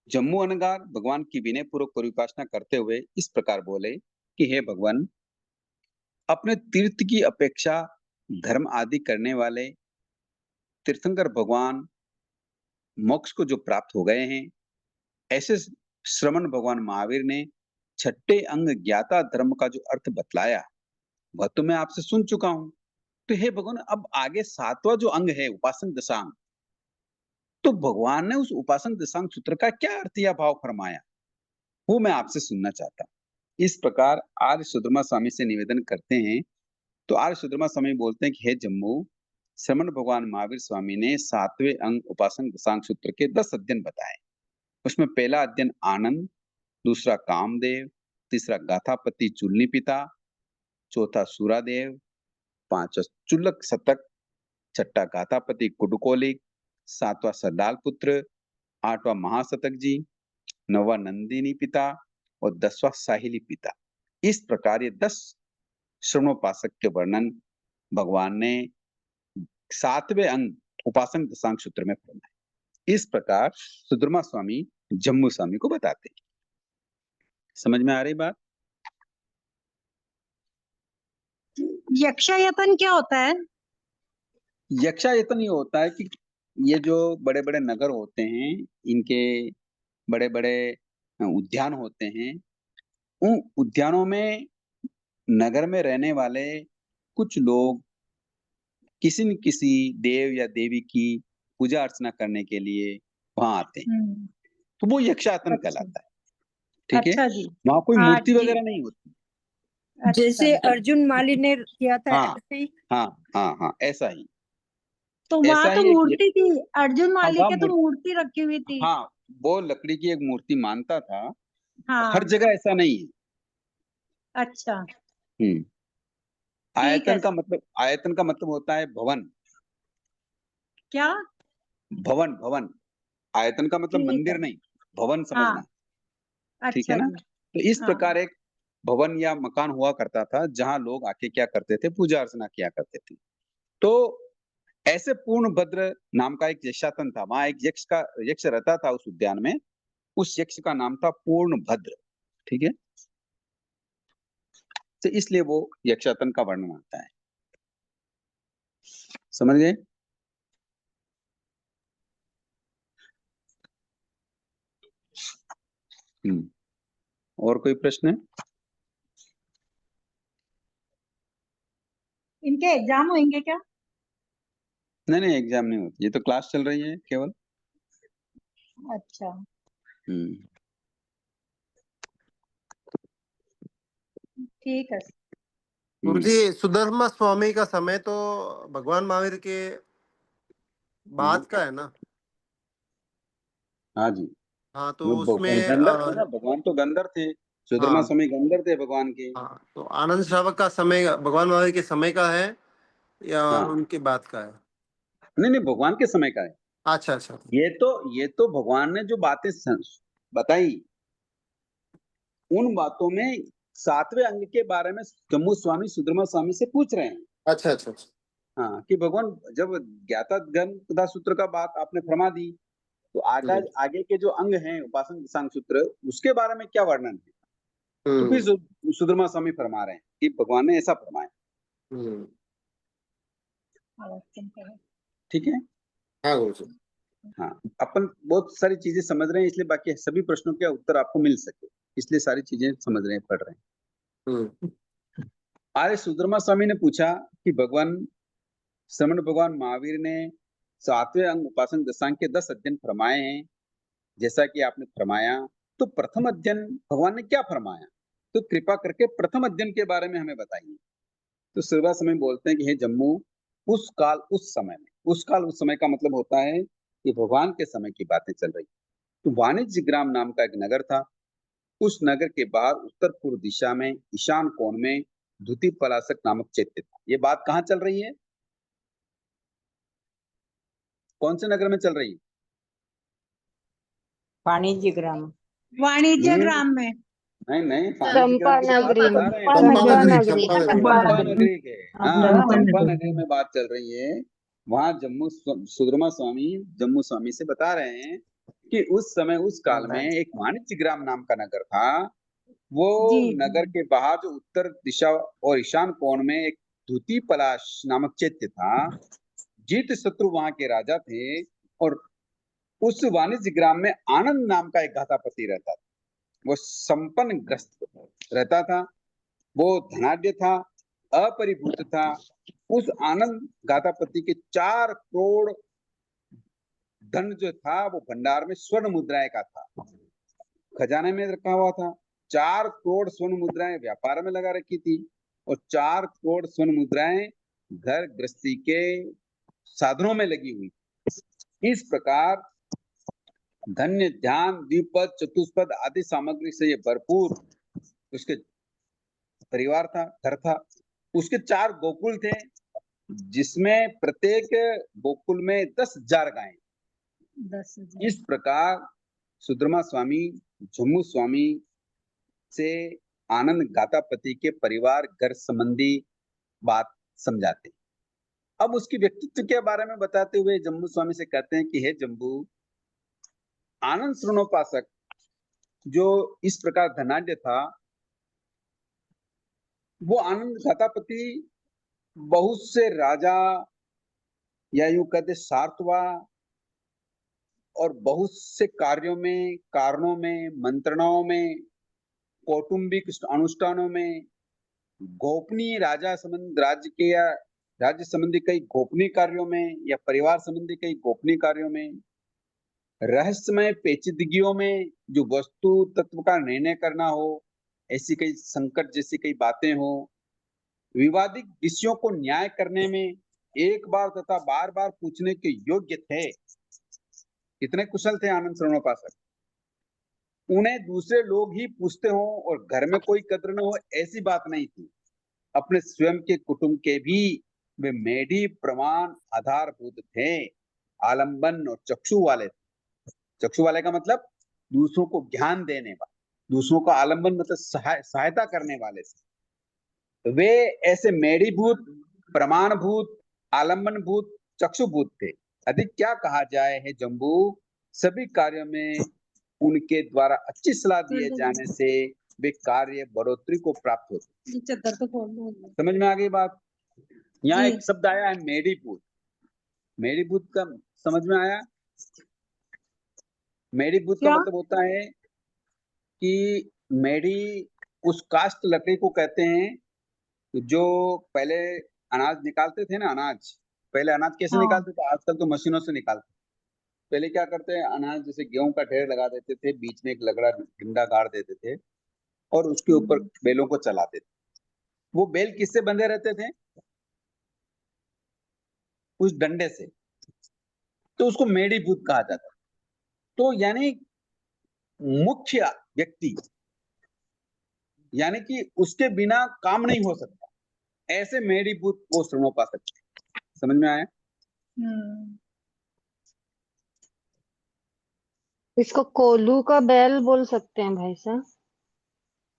जम्मू अनगार भगवान की विनय पूर्वक परिउपासना करते हुए इस प्रकार बोले कि हे भगवान, अपने तीर्थ की अपेक्षा धर्म आदि करने वाले तीर्थंकर भगवान मोक्ष को जो प्राप्त हो गए हैं, ऐसे श्रमण भगवान महावीर ने छठे अंग ज्ञाता धर्म का जो अर्थ बतलाया, वह तो मैं आपसे सुन चुका हूं। तो हे भगवान, अब आगे सातवां जो अंग है उपासन दशांग, तो भगवान ने उस उपासन दशांग सूत्र का क्या अर्थ या भाव फरमाया, वो मैं आपसे सुनना चाहता हूं। इस प्रकार आर्य सुधर्मा स्वामी से निवेदन करते हैं। तो आर्य सुधर्मा स्वामी बोलते हैं कि हे जम्मू, श्रमण भगवान महावीर स्वामी ने सातवें अंग उपासन दशांग सूत्र के 10 अध्ययन बताए। उसमें पहला अध्ययन आनंद, दूसरा कामदेव, तीसरा गाथापति चूलनी पिता, चौथा सूरादेव, पांचवा चुल्लक शतक, छठा गाथापति कुडकोलिक, सातवां सरदाल पुत्र, आठवां महाशतक जी, नौवां नंदिनी पिता और 10वां साहिली पिता। इस प्रकार ये 10 श्रवणोपासक के वर्णन भगवान ने 7वें अंग उपासन दशांग सूत्र में फरमाए। इस प्रकार सुधर्मा स्वामी जम्मू स्वामी को बताते हैं। समझ में आ रही बात? यक्षायतन क्या होता है? यक्षायतन ये होता है कि ये जो बड़े बड़े नगर होते हैं, इनके बड़े बड़े उद्यान होते हैं, उन उद्यानों में नगर में रहने वाले कुछ लोग किसी न किसी देव या देवी की पूजा अर्चना करने के लिए वहां आते हैं, तो वो यक्षातन अच्छा कहलाता है। ठीक है? अच्छा जी। वहां कोई हाँ मूर्ति जी, वगैरह नहीं होती। जैसे अर्जुन माली ने किया था हाँ ऐसे ही। हाँ हाँ हाँ, ऐसा ही। तो वहां ऐसा तो ही एक, मूर्ति थी, अर्जुन हाँ माली वहाँ के तो मूर्ति रखी हुई थी। हाँ, वो लकड़ी की एक मूर्ति मानता था। हर हाँ। जगह ऐसा नहीं है। अच्छा, हम्म। ठीक है। आयतन का मतलब होता है भवन। क्या? भवन भवन। आयतन का मतलब ठीक है। मंदिर नहीं, भवन हाँ। समझना। ठीक है अच्छा ना? जी। तो इस हाँ। प्रकार एक भवन या मकान हुआ करता था, जहां लोग आके क्या करते थे? पूजा अर्चना किया करते थे। तो ऐसे पूर्णभद्र नाम का एक यक्षातन था, वहां एक यक्ष रहता था उस उद्यान में। उस यक्ष का नाम था पूर्णभद्र। ठीक है? तो इसलिए वो यक्षातन का वर्णन आता है। समझ गए? और कोई प्रश्न है? इनके एग्जाम होंगे क्या? नहीं नहीं, एग्जाम नहीं होती, ये तो क्लास चल रही है केवल। अच्छा, हम्म। ठीक है। गुरुजी, सुधर्मा स्वामी का समय तो भगवान महावीर के बाद का है ना? हाँ जी। हाँ, तो वो उसमें गंधर्व थे ना, भगवान तो गंधर्व थे। सुधर्मा हाँ। स्वामी गंधर थे भगवान के। हाँ, तो आनंद श्रावक का समय भगवान महावीर के समय का है या हाँ। उनके बाद का है? नहीं नहीं, भगवान के समय का है। अच्छा अच्छा। ये तो भगवान ने जो बातें बताई, उन बातों में 7वें अंग के बारे में जम्मू स्वामी सुधर्मा स्वामी से पूछ रहे हैं। अच्छा अच्छा अच्छा। हाँ, कि भगवान जब ज्ञाता गण सूत्र का बात आपने फरमा दी, तो आगे के जो अंग हैं उपासन दिशांग सूत्र, उसके बारे में क्या वर्णन है? तो फिर सुधर्मा स्वामी फरमा रहे हैं कि भगवान ने ऐसा फरमाया। ठीक है। हाँ गुरु जी। हाँ, अपन बहुत सारी चीजें समझ रहे हैं, इसलिए बाकी सभी प्रश्नों के उत्तर आपको मिल सके, इसलिए सारी चीजें समझ रहे हैं, पढ़ रहे हैं। आर्य सुधर्मा स्वामी ने पूछा कि भगवान श्रमण भगवान महावीर ने 7वें अंग उपासन दशांग के 10 अध्ययन फरमाए हैं, जैसा कि आपने फरमाया, तो प्रथम अध्ययन भगवान ने क्या फरमाया? तो कृपा करके प्रथम अध्ययन के बारे में हमें बताइए। तो सुधर्मा स्वामी बोलते हैं कि हे जम्मू, उस काल उस समय में, उस काल उस समय का मतलब होता है कि भगवान के समय की बातें चल रही। तो वाणिज्य ग्राम नाम का एक नगर था। उस नगर के बाहर उत्तर पूर्व दिशा में ईशान कोण में द्युति पलाशक नामक चैत्य था। ये बात कहाँ चल रही है? कौन से नगर में चल रही है? वाणिज्य ग्राम। वाणिज्य ग्राम में। नहीं नहीं, वाणिज्य ग्राम की तो बात नगरी बता में। रहे हैं। चंपा नगरी, चंपा चंपा नगरी। चंपा नगरी के, हाँ, चंपा चंपा नगरी। नगरी में बात चल रही है। वहां सुधर्मा स्वामी जम्मू स्वामी से बता रहे हैं कि उस समय उस काल में एक वाणिज्य ग्राम नाम का नगर था। वो जी। नगर के बाहर जो उत्तर दिशा और ईशान कोण में एक द्युति पलाश नामक चैत्य था। जीत शत्रु वहां के राजा थे, और उस वाणिज्य ग्राम में आनंद नाम का एक घातापति रहता था। वो संपन्न ग्रस्त रहता था, वो धनाढ्य था, अपरिभूत था। उस आनंद गातापति के 4 करोड़ धन जो था वो भंडार में स्वर्ण मुद्राएं का था, खजाने में रखा हुआ था। 4 करोड़ स्वर्ण मुद्राएं व्यापार में लगा रखी थी, और 4 करोड़ स्वर्ण मुद्राएं घर गृहस्थी के साधनों में लगी हुई। इस प्रकार धन्य, ध्यान, द्विपद, चतुष्पद आदि सामग्री से ये भरपूर उसके परिवार था, घर था। उसके 4 गोकुल थे, जिसमें प्रत्येक गोकुल में 10,000 गायें। 10,000। इस प्रकार सुधर्मा स्वामी जम्मू स्वामी से आनंद गातापति के परिवार घर संबंधी बात समझाते हैं। अब उसकी व्यक्तित्व के बारे में बताते हुए जम्मू स्वामी से कहते हैं कि हे जम्बू, आनंद श्रवणोपासक जो इस प्रकार धनाढ्य था, वो आनंद गातापति बहुत से राजा, या यूं कहते सार्थवा, और बहुत से कार्यों में, कारणों में, मंत्रणाओं में, कौटुंबिक अनुष्ठानों में, गोपनीय राज्य के या राज्य संबंधी कई गोपनीय कार्यों में, या परिवार संबंधी कई गोपनीय कार्यों में, रहस्यमय पेचीदगियों में, जो वस्तु तत्व का निर्णय करना हो, ऐसी कई संकट जैसी कई बातें हो, विवादित विषयों को न्याय करने में एक बार तथा बार बार पूछने के योग्य थे। कितने कुशल थे आनंद श्रवणोपासक। उन्हें दूसरे लोग ही पूछते हो और घर में कोई कद्र न हो, ऐसी बात नहीं थी। अपने स्वयं के कुटुंब के भी वे मेढी प्रमाण आधारभूत थे, आलंबन और चक्षु वाले थे। चक्षु वाले का मतलब दूसरों को ज्ञान देने वाले, दूसरों का आलंबन मतलब सहायता करने वाले थे। वे ऐसे मेढीभूत, प्रमाणभूत, आलंबनभूत, चक्षुभूत थे। अधिक क्या कहा जाए है जम्बू, सभी कार्यों में उनके द्वारा अच्छी सलाह दिए जाने से वे कार्य बढ़ोतरी को प्राप्त होते। समझ में आ गई बात? यहाँ एक शब्द आया है मेढीभूत। मेढीभूत का समझ में आया? मेढीभूत का मतलब होता है कि मेढी उस कास्ट लकड़ी को कहते हैं जो पहले अनाज निकालते थे ना, अनाज पहले अनाज कैसे निकालते थे? आजकल तो मशीनों से निकालते। पहले क्या करते हैं, अनाज जैसे गेहूं का ढेर लगा देते थे, बीच में एक लगड़ा डंडा गाड़ देते थे, और उसके ऊपर बेलों को चलाते थे। वो बेल किससे बंधे रहते थे? उस डंडे से। तो उसको मेढीभूत कहा जाता। तो यानी मुख्य व्यक्ति यानी कि उसके बिना काम नहीं हो सकता, ऐसे मेढीभूत वो श्रवणोपासक थे। समझ में आया? इसको कोल्हू का बैल बोल सकते हैं भाई साहब।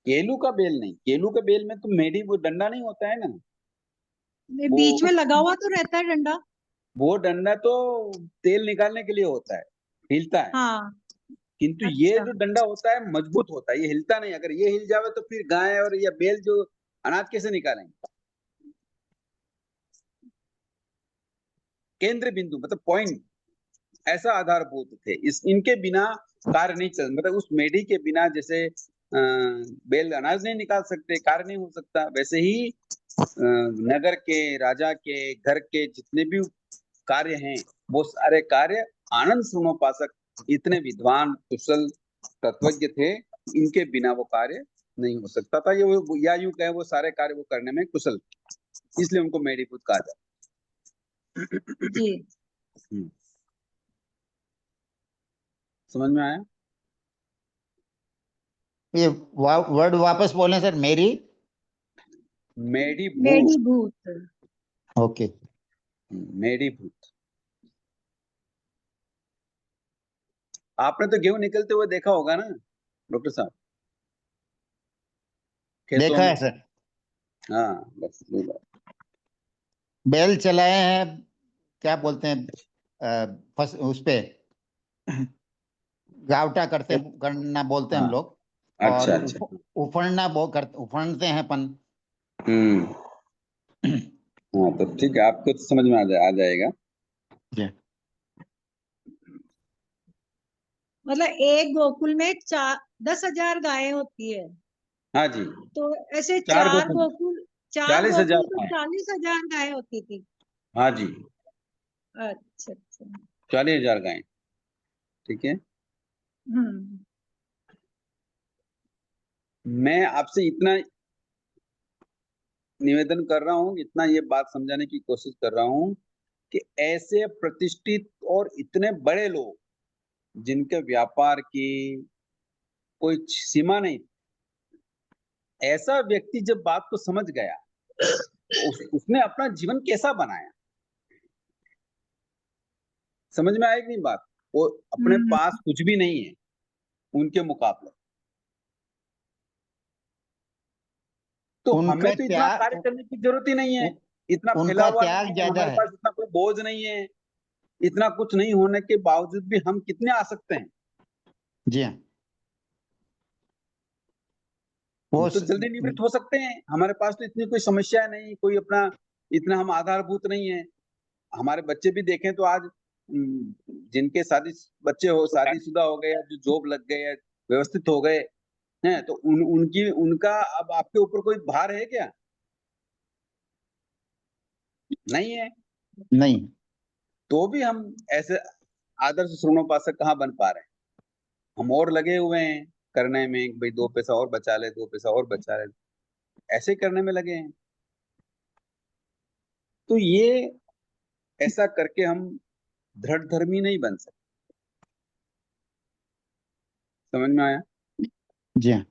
केलू का बेल नहीं, केलू के बेल में तो मेढी वो डंडा नहीं होता है ना, वो बीच में लगा हुआ तो रहता है डंडा। वो डंडा तो तेल निकालने के लिए होता है, हिलता है। हाँ, किंतु ये अच्छा। जो डंडा होता है मजबूत होता है, ये हिलता नहीं। अगर ये हिल जावे तो फिर गाय और या बैल जो अनाज कैसे निकालेंगे? केंद्र बिंदु मतलब पॉइंट, ऐसा आधारभूत थे। इस इनके बिना कार्य नहीं चल, मतलब उस मेढी के बिना जैसे बैल अनाज नहीं निकाल सकते, कार्य नहीं हो सकता, वैसे ही नगर के, राजा के, घर के जितने भी कार्य हैं, वो सारे कार्य आनंद श्रवणोपासक इतने विद्वान कुशल तत्वज्ञ थे, इनके बिना वो कार्य नहीं हो सकता था। ये वो या यूं कहे वो सारे कार्य वो करने में कुशल, इसलिए उनको मेढीभूत कहा जाता। जी। समझ में आया? ये वर्ड वापस बोलें सर, मेरी। मेढीभूत, मेढीभूत। ओके। मेढीभूत। आपने तो गेहूं निकलते हुए देखा होगा ना डॉक्टर साहब, खेतों देखा में? है सर, हाँ, बस वही बात। बैल चलाए हैं, क्या बोलते हैं, उस पे गावटा करना बोलते हैं हम हाँ, लोग। और अच्छा अच्छा। उफणते हैं अपन। हाँ तो ठीक है, आपको तो समझ में आ जाएगा। जी। मतलब एक गोकुल में 10,000 गायें होती है, हाँ जी, तो ऐसे 4 गोकुल, चार 40,000 गोकुल तो गाय। 40,000 गायें होती थी। हाँ जी, अच्छा अच्छा। 40,000 गाय। ठीक है, हम्म। मैं आपसे इतना निवेदन कर रहा हूँ, इतना ये बात समझाने की कोशिश कर रहा हूँ कि ऐसे प्रतिष्ठित और इतने बड़े लोग जिनके व्यापार की कोई सीमा नहीं, ऐसा व्यक्ति जब बात को समझ गया, उसने अपना जीवन कैसा बनाया? समझ में आएगी नहीं बात? वो अपने पास कुछ भी नहीं है उनके मुकाबले, तो हमें उनका तो इतना कार्य त्याग, करने की जरूरत ही नहीं है, इतना फैला उनका हुआ नहीं त्याग है, ज्यादा हमारे है। पास इतना कोई बोझ नहीं है, इतना कुछ नहीं होने के बावजूद भी हम कितने आ सकते हैं। जी हाँ। हम वो तो जल्दी निवृत्त हो सकते हैं, हमारे पास तो इतनी कोई समस्या नहीं, कोई अपना इतना हम आधारभूत नहीं है। हमारे बच्चे भी देखें तो आज जिनके शादी बच्चे हो, शादीशुदा हो गए, या जो जॉब लग गए, या व्यवस्थित हो गए हैं, तो उनका अब आपके ऊपर कोई भार है क्या? नहीं है। नहीं। तो भी हम ऐसे आदर्श श्रवणोपासक कहाँ बन पा रहे हैं? हम और लगे हुए हैं करने में, भाई 2 पैसा और बचा ले, 2 पैसा और बचा ले, ऐसे करने में लगे हैं। तो ये ऐसा करके हम दृढ़ धर्मी नहीं बन सकते। समझ में आया? जी हाँ।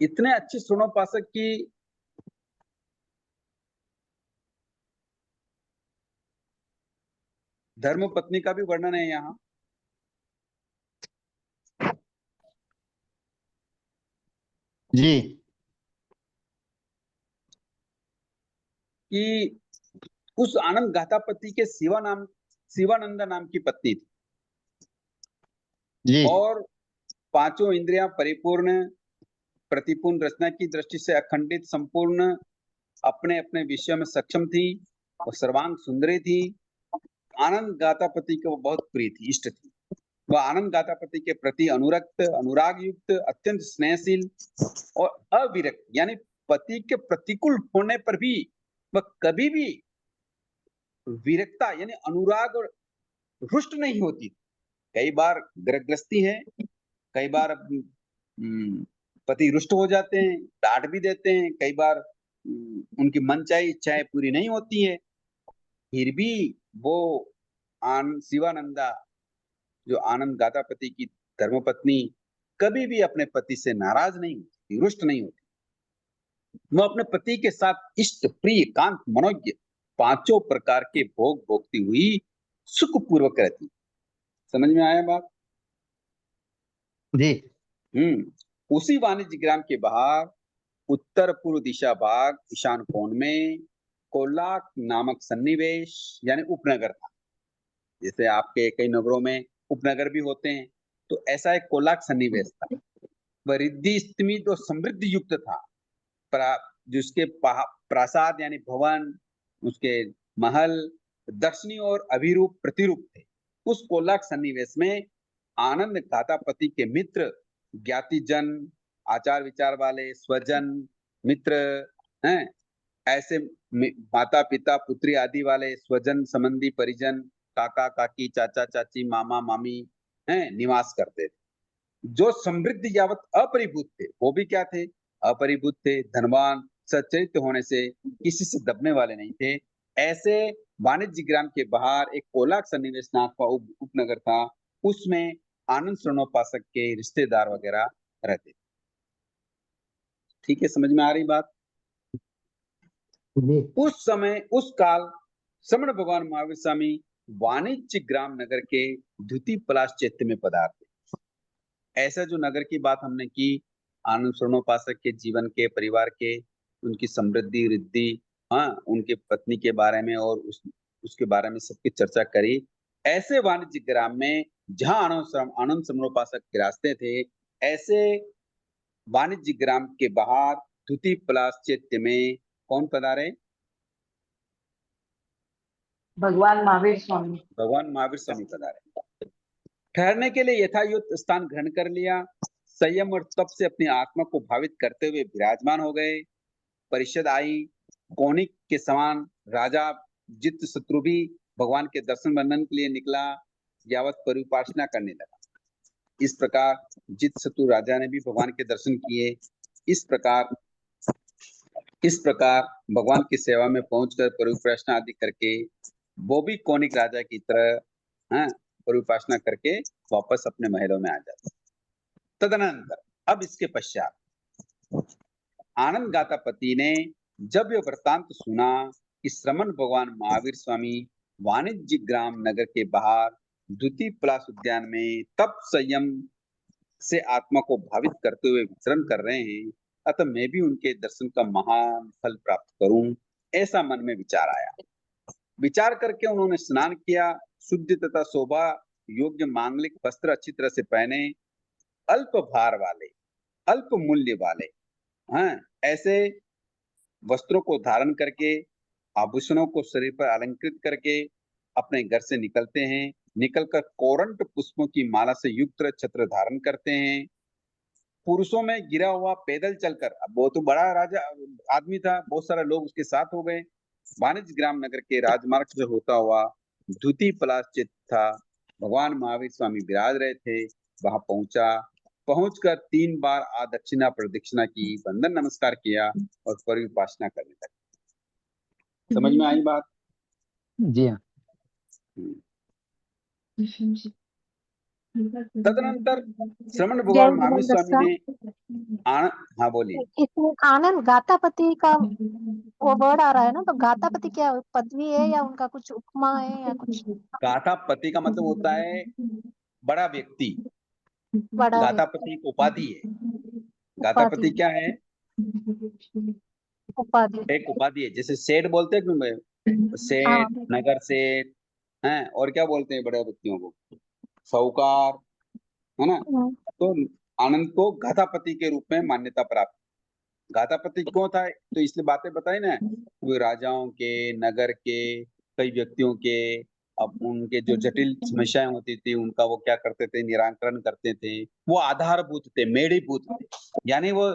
इतने अच्छे श्रवणोपासक की धर्म पत्नी का भी वर्णन है यहाँ, जी। कि उस आनंद गाथापति के शिवानंदा नाम की पत्नी थी, जी। और 5 इंद्रियां परिपूर्ण, प्रतिपूर्ण रचना की दृष्टि से अखंडित, संपूर्ण, अपने अपने विषय में सक्षम थी, और सर्वांग सुंदरी थी। आनंद गाथापति को बहुत प्रिय थी, इष्ट थी। वह आनंद गाथापति के प्रति अनुरक्त, अनुराग युक्त, अत्यंत स्नेहशील और अविरक्त, यानी पति के प्रतिकूल होने पर भी वह कभी भी विरक्ता यानी अनुराग और रुष्ट नहीं होती। कई बार ग्रहग्रस्ती है, कई बार पति रुष्ट हो जाते हैं, डांट भी देते हैं, कई बार उनकी मनचाही इच्छाएं पूरी नहीं होती है, फिर भी वो शिवानंदा जो आनंद गाथापति की धर्मपत्नी कभी भी अपने पति से नाराज नहीं हुई, होती, रुष्ट नहीं होती। वह अपने पति के साथ इष्ट, प्रिय, कांत, मनोज्ञ पांचों प्रकार के भोग भोगती हुई सुख पूर्वक रहती। समझ में आया बात? जी। उसी वाणिज्य ग्राम के बाहर उत्तर पूर्व दिशा भाग ईशान कोण में कोलाक नामक सन्निवेश यानी उपनगर था। जैसे आपके कई नगरों में उपनगर भी होते हैं, तो ऐसा एक कोलाक सन्निवेश था। वह रिद्धि स्तिमित और समृद्धि युक्त था, जिसके प्रासाद यानी भवन, उसके महल दर्शनीय और अभिरूप प्रतिरूप थे। उस कोलाक सन्निवेश में आनंद गातापति के मित्र, ज्ञातिजन, आचार विचार वाले स्वजन, मित्र हैं, ऐसे माता पिता पुत्री आदि वाले स्वजन संबंधी परिजन, काका काकी, चाचा चाची, मामा मामी हैं, निवास करते थे। जो समृद्ध यावत अपरिभूत थे, वो भी क्या थे? अपरिभूत थे, धनवान, सच्चरित्र होने से किसी से दबने वाले नहीं थे। ऐसे वाणिज्य ग्राम के बाहर एक कोलाक सन्निवेश नाम का उपनगर था। उसमें आनंद श्रवणोपासक के रिश्तेदार वगैरह रहते थे। ठीक है, समझ में आ रही बात? उस समय उस काल श्रमण भगवान महावीर स्वामी वाणिज्य ग्राम नगर के द्वितीय पलाश चैत्य में पधारते। ऐसा जो नगर की बात हमने की, आनंद श्रवणोपासक के जीवन के, परिवार के, उनकी समृद्धि रिद्धि, हाँ, उनके पत्नी के बारे में और उसके बारे में सबकी चर्चा करी। ऐसे वाणिज्य ग्राम में जहाँ आनंद श्रवणोपासक विराजते थे, ऐसे वाणिज्य ग्राम के बाहर द्वितीय पलाश चैत्य में कौन पधारे? भगवान महावीर स्वामी। भगवान महावीर स्वामी पधारे। ठहरने के लिए यथायोग्य स्थान ग्रहण कर लिया। संयम और तप से अपनी आत्मा को भावित करते हुए विराजमान हो गए। परिषद आई। कौनिक के समान राजा जित शत्रु भी भगवान के दर्शन वर्णन के लिए निकला, यावत परिउपासना करने लगा। इस प्रकार जित शत्रु राजा ने भी भगवान के दर्शन किए। इस प्रकार भगवान की सेवा में पहुंचकर परिउपासना आदि करके वो भी कौनिक राजा की तरह परिउपासना करके वापस अपने महलों में आ जाते। तदनंतर अब इसके पश्चात आनंद गातापति ने जब यह वृत्तांत सुना कि श्रमण भगवान महावीर स्वामी वाणिज्य ग्राम नगर के बाहर द्वितीय पलाश उद्यान में तप संयम से आत्मा को भावित करते हुए विचरण कर रहे हैं, अतः मैं भी उनके दर्शन का महान फल प्राप्त करूं, ऐसा मन में विचार आया। विचार करके उन्होंने स्नान किया, शुद्ध तथा शोभा योग्य मांगलिक वस्त्र अच्छी तरह से पहने, अल्प भार वाले, अल्प मूल्य वाले ऐसे वस्त्रों को धारण करके, आभूषणों को शरीर पर अलंकृत करके अपने घर से निकलते हैं। निकलकर कोरंट पुष्पों की माला से युक्त छत्र धारण करते हैं। पुरुषों में गिरा हुआ पैदल चलकर, अब वो तो बड़ा राजा आदमी था, बहुत सारे लोग उसके साथ हो गए। वाणिज्य ग्राम नगर के राजमार्ग से होता हुआ द्वितीय पलाश चैत्य था। भगवान महावीर स्वामी विराज रहे थे। वहां पहुंचकर 3 बार आदक्षिणा प्रदक्षिणा की, वंदन नमस्कार किया और परिउपासना करने लगे। समझ में आई बात? जी हाँ। तदनंतर श्रमण भगवान महावीर स्वामी ने हाँ बोलिए। इसमें आनंद गातापति का वो वर्ड आ रहा है ना, तो गातापति क्या पदवी है या उनका कुछ उपमा है या कुछ? गातापति का मतलब होता है बड़ा व्यक्ति। बड़ा गातापति एक उपाधि है। गातापति क्या है? उपाधि। एक उपाधि है। जैसे सेठ बोलते हैं, सेठ, नगर सेठ हैं, और क्या बोलते हैं बड़े व्यक्तियों को? साहूकार, है ना? तो आनंद को गातापति के रूप में मान्यता प्राप्त। गातापति क्यों था? तो इसलिए बातें बताई ना, वो राजाओं के, नगर के, कई व्यक्तियों के, अब उनके जो जटिल समस्याएं होती थी उनका वो क्या करते थे, निराकरण करते थे। वो आधारभूत थे, मेढ़ीभूत थे, यानी वो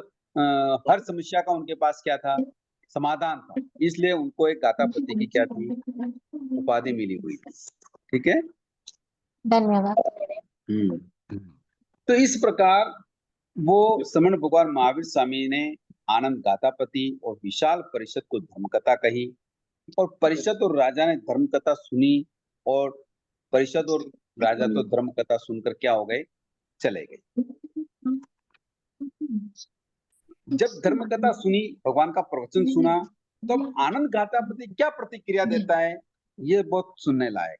हर समस्या का उनके पास क्या था? समाधान था। इसलिए उनको एक गातापति की क्या थी? उपाधि मिली हुई थी। ठीक है, धन्यवाद। तो इस प्रकार वो श्रमण भगवान महावीर स्वामी ने आनंद गातापति और विशाल परिषद को धर्मकथा कही, और परिषद और राजा ने धर्मकथा सुनी, और परिषद और राजा तो धर्मकथा सुनकर क्या हो गए? चले गए। जब धर्म कथा सुनी, भगवान का प्रवचन सुना, तो अब आनंद गाथापति क्या प्रतिक्रिया देता है, ये बहुत सुनने लायक।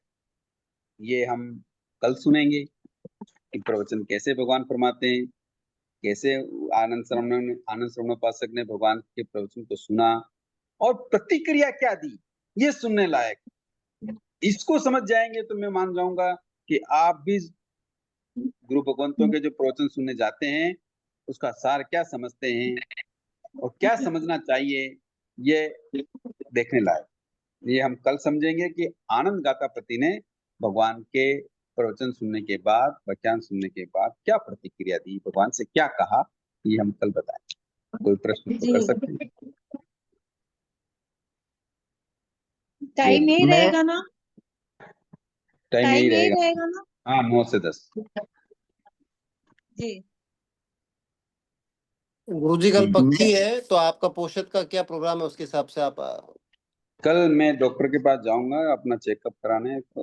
ये हम कल सुनेंगे कि प्रवचन कैसे भगवान फरमाते हैं, कैसे आनंद श्रवणोपासक ने भगवान के प्रवचन को सुना और प्रतिक्रिया क्या दी, ये सुनने लायक। इसको समझ जाएंगे तो मैं मान जाऊंगा कि आप भी गुरु भगवंतों के जो प्रवचन सुनने जाते हैं उसका सार क्या समझते हैं और क्या समझना चाहिए, ये देखने लायक। ये हम कल समझेंगे कि आनंद गाथापति ने भगवान के प्रवचन सुनने के बाद, व्याख्यान सुनने के बाद क्या प्रतिक्रिया दी, भगवान से क्या कहा, ये हम कल बताएं। कोई प्रश्न तो कर सकते हैं? टाइम यही मैं- रहेगा ना? टाइम यही टाइम यही रहेगा। रहेगा ना? हाँ, 9 से 10। जी। गुरुजी कल पक्की है, तो आपका पोषक का क्या प्रोग्राम है, उसके हिसाब से आप कल मैं डॉक्टर के पास जाऊंगा अपना चेकअप कराने, तो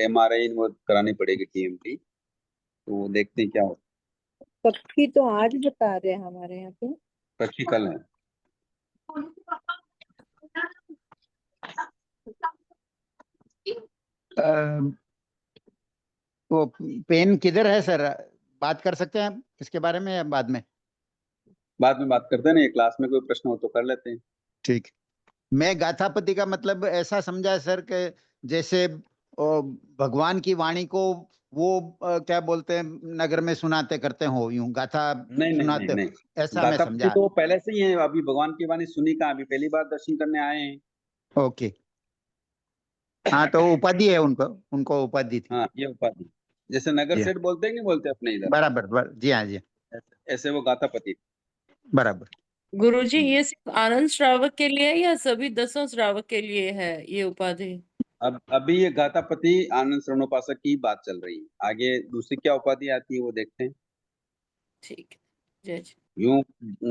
MRI वो करानी पड़ेगी, TMT, तो वो देखते हैं क्या होता पक्की तो आज बता रहे हैं हमारे यहाँ पे। है। पक्की कल है। वो पेन किधर है सर, बात कर सकते हैं आप इसके बारे में या बाद में? बाद में बात करते हैं ना, ये क्लास में कोई प्रश्न हो तो कर लेते हैं। ठीक। मैं गाथापति का मतलब ऐसा समझा सर कि जैसे भगवान की वाणी को वो क्या बोलते हैं, नगर में सुनाते करते हो, यूं गाथा नहीं सुनाते नहीं हो, नहीं, ऐसा मैं गाथापति समझा। तो पहले से ही है, अभी भगवान की वाणी सुनी का, अभी पहली बार दर्शन करने आए हैं। ओके, हाँ, तो उपाधि है उनको, उनको उपाधि थी। हाँ, ये उपाधि, जैसे नगर जी सेठ बोलते हैं, नहीं बोलते अपने इधर, बराबर, जी हाँ, जी ऐसे वो गाथापति। बराबर। गुरुजी, ये सिर्फ आनंद श्रावक के लिए है या सभी 10 श्रावक के लिए है ये उपाधि? अब अभी ये गाथापति आनंद श्रवणोपासक की बात चल रही है, आगे दूसरी क्या उपाधि आती है वो देखते हैं। ठीक है, जय जी। यूं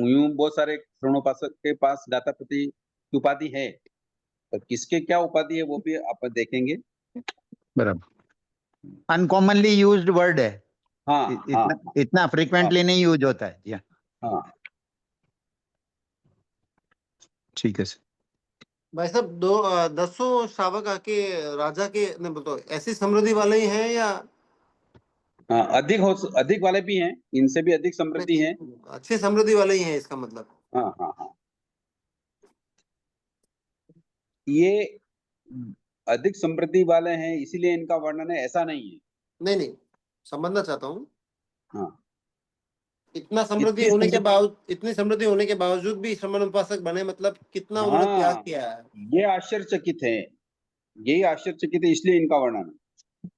यूं बहुत सारे श्रवणोपासक के पास गाथापति की उपाधि है, तो किसके क्या उपाधि है वो भी आप देखेंगे। बराबर, अनकॉमनली यूज्ड वर्ड है। हाँ हाँ इतना फ्रीक्वेंटली नहीं यूज होता है। जी हाँ। ठीक है सर। भाई साहब 10 श्रावक आके राजा के नहीं बोलते ऐसी समृद्धि वाले ही हैं या हाँ, अधिक वाले भी हैं, इनसे भी अधिक समृद्धि है। अच्छी समृद्धि वाले ही हैं, इसका मतलब? हाँ हाँ हाँ, ये अधिक समृद्धि वाले हैं इसीलिए इनका वर्णन है, ऐसा नहीं है। नहीं समझना चाहता हूँ। हाँ, इतना समृद्धि होने के बावजूद, इतनी समृद्धि होने के बावजूद भी श्रमण उपासक बने, मतलब कितना उन्होंने त्याग हाँ, किया है। ये आश्चर्यचकित है, यही आश्चर्यचकित है, इसलिए इनका वर्णन है।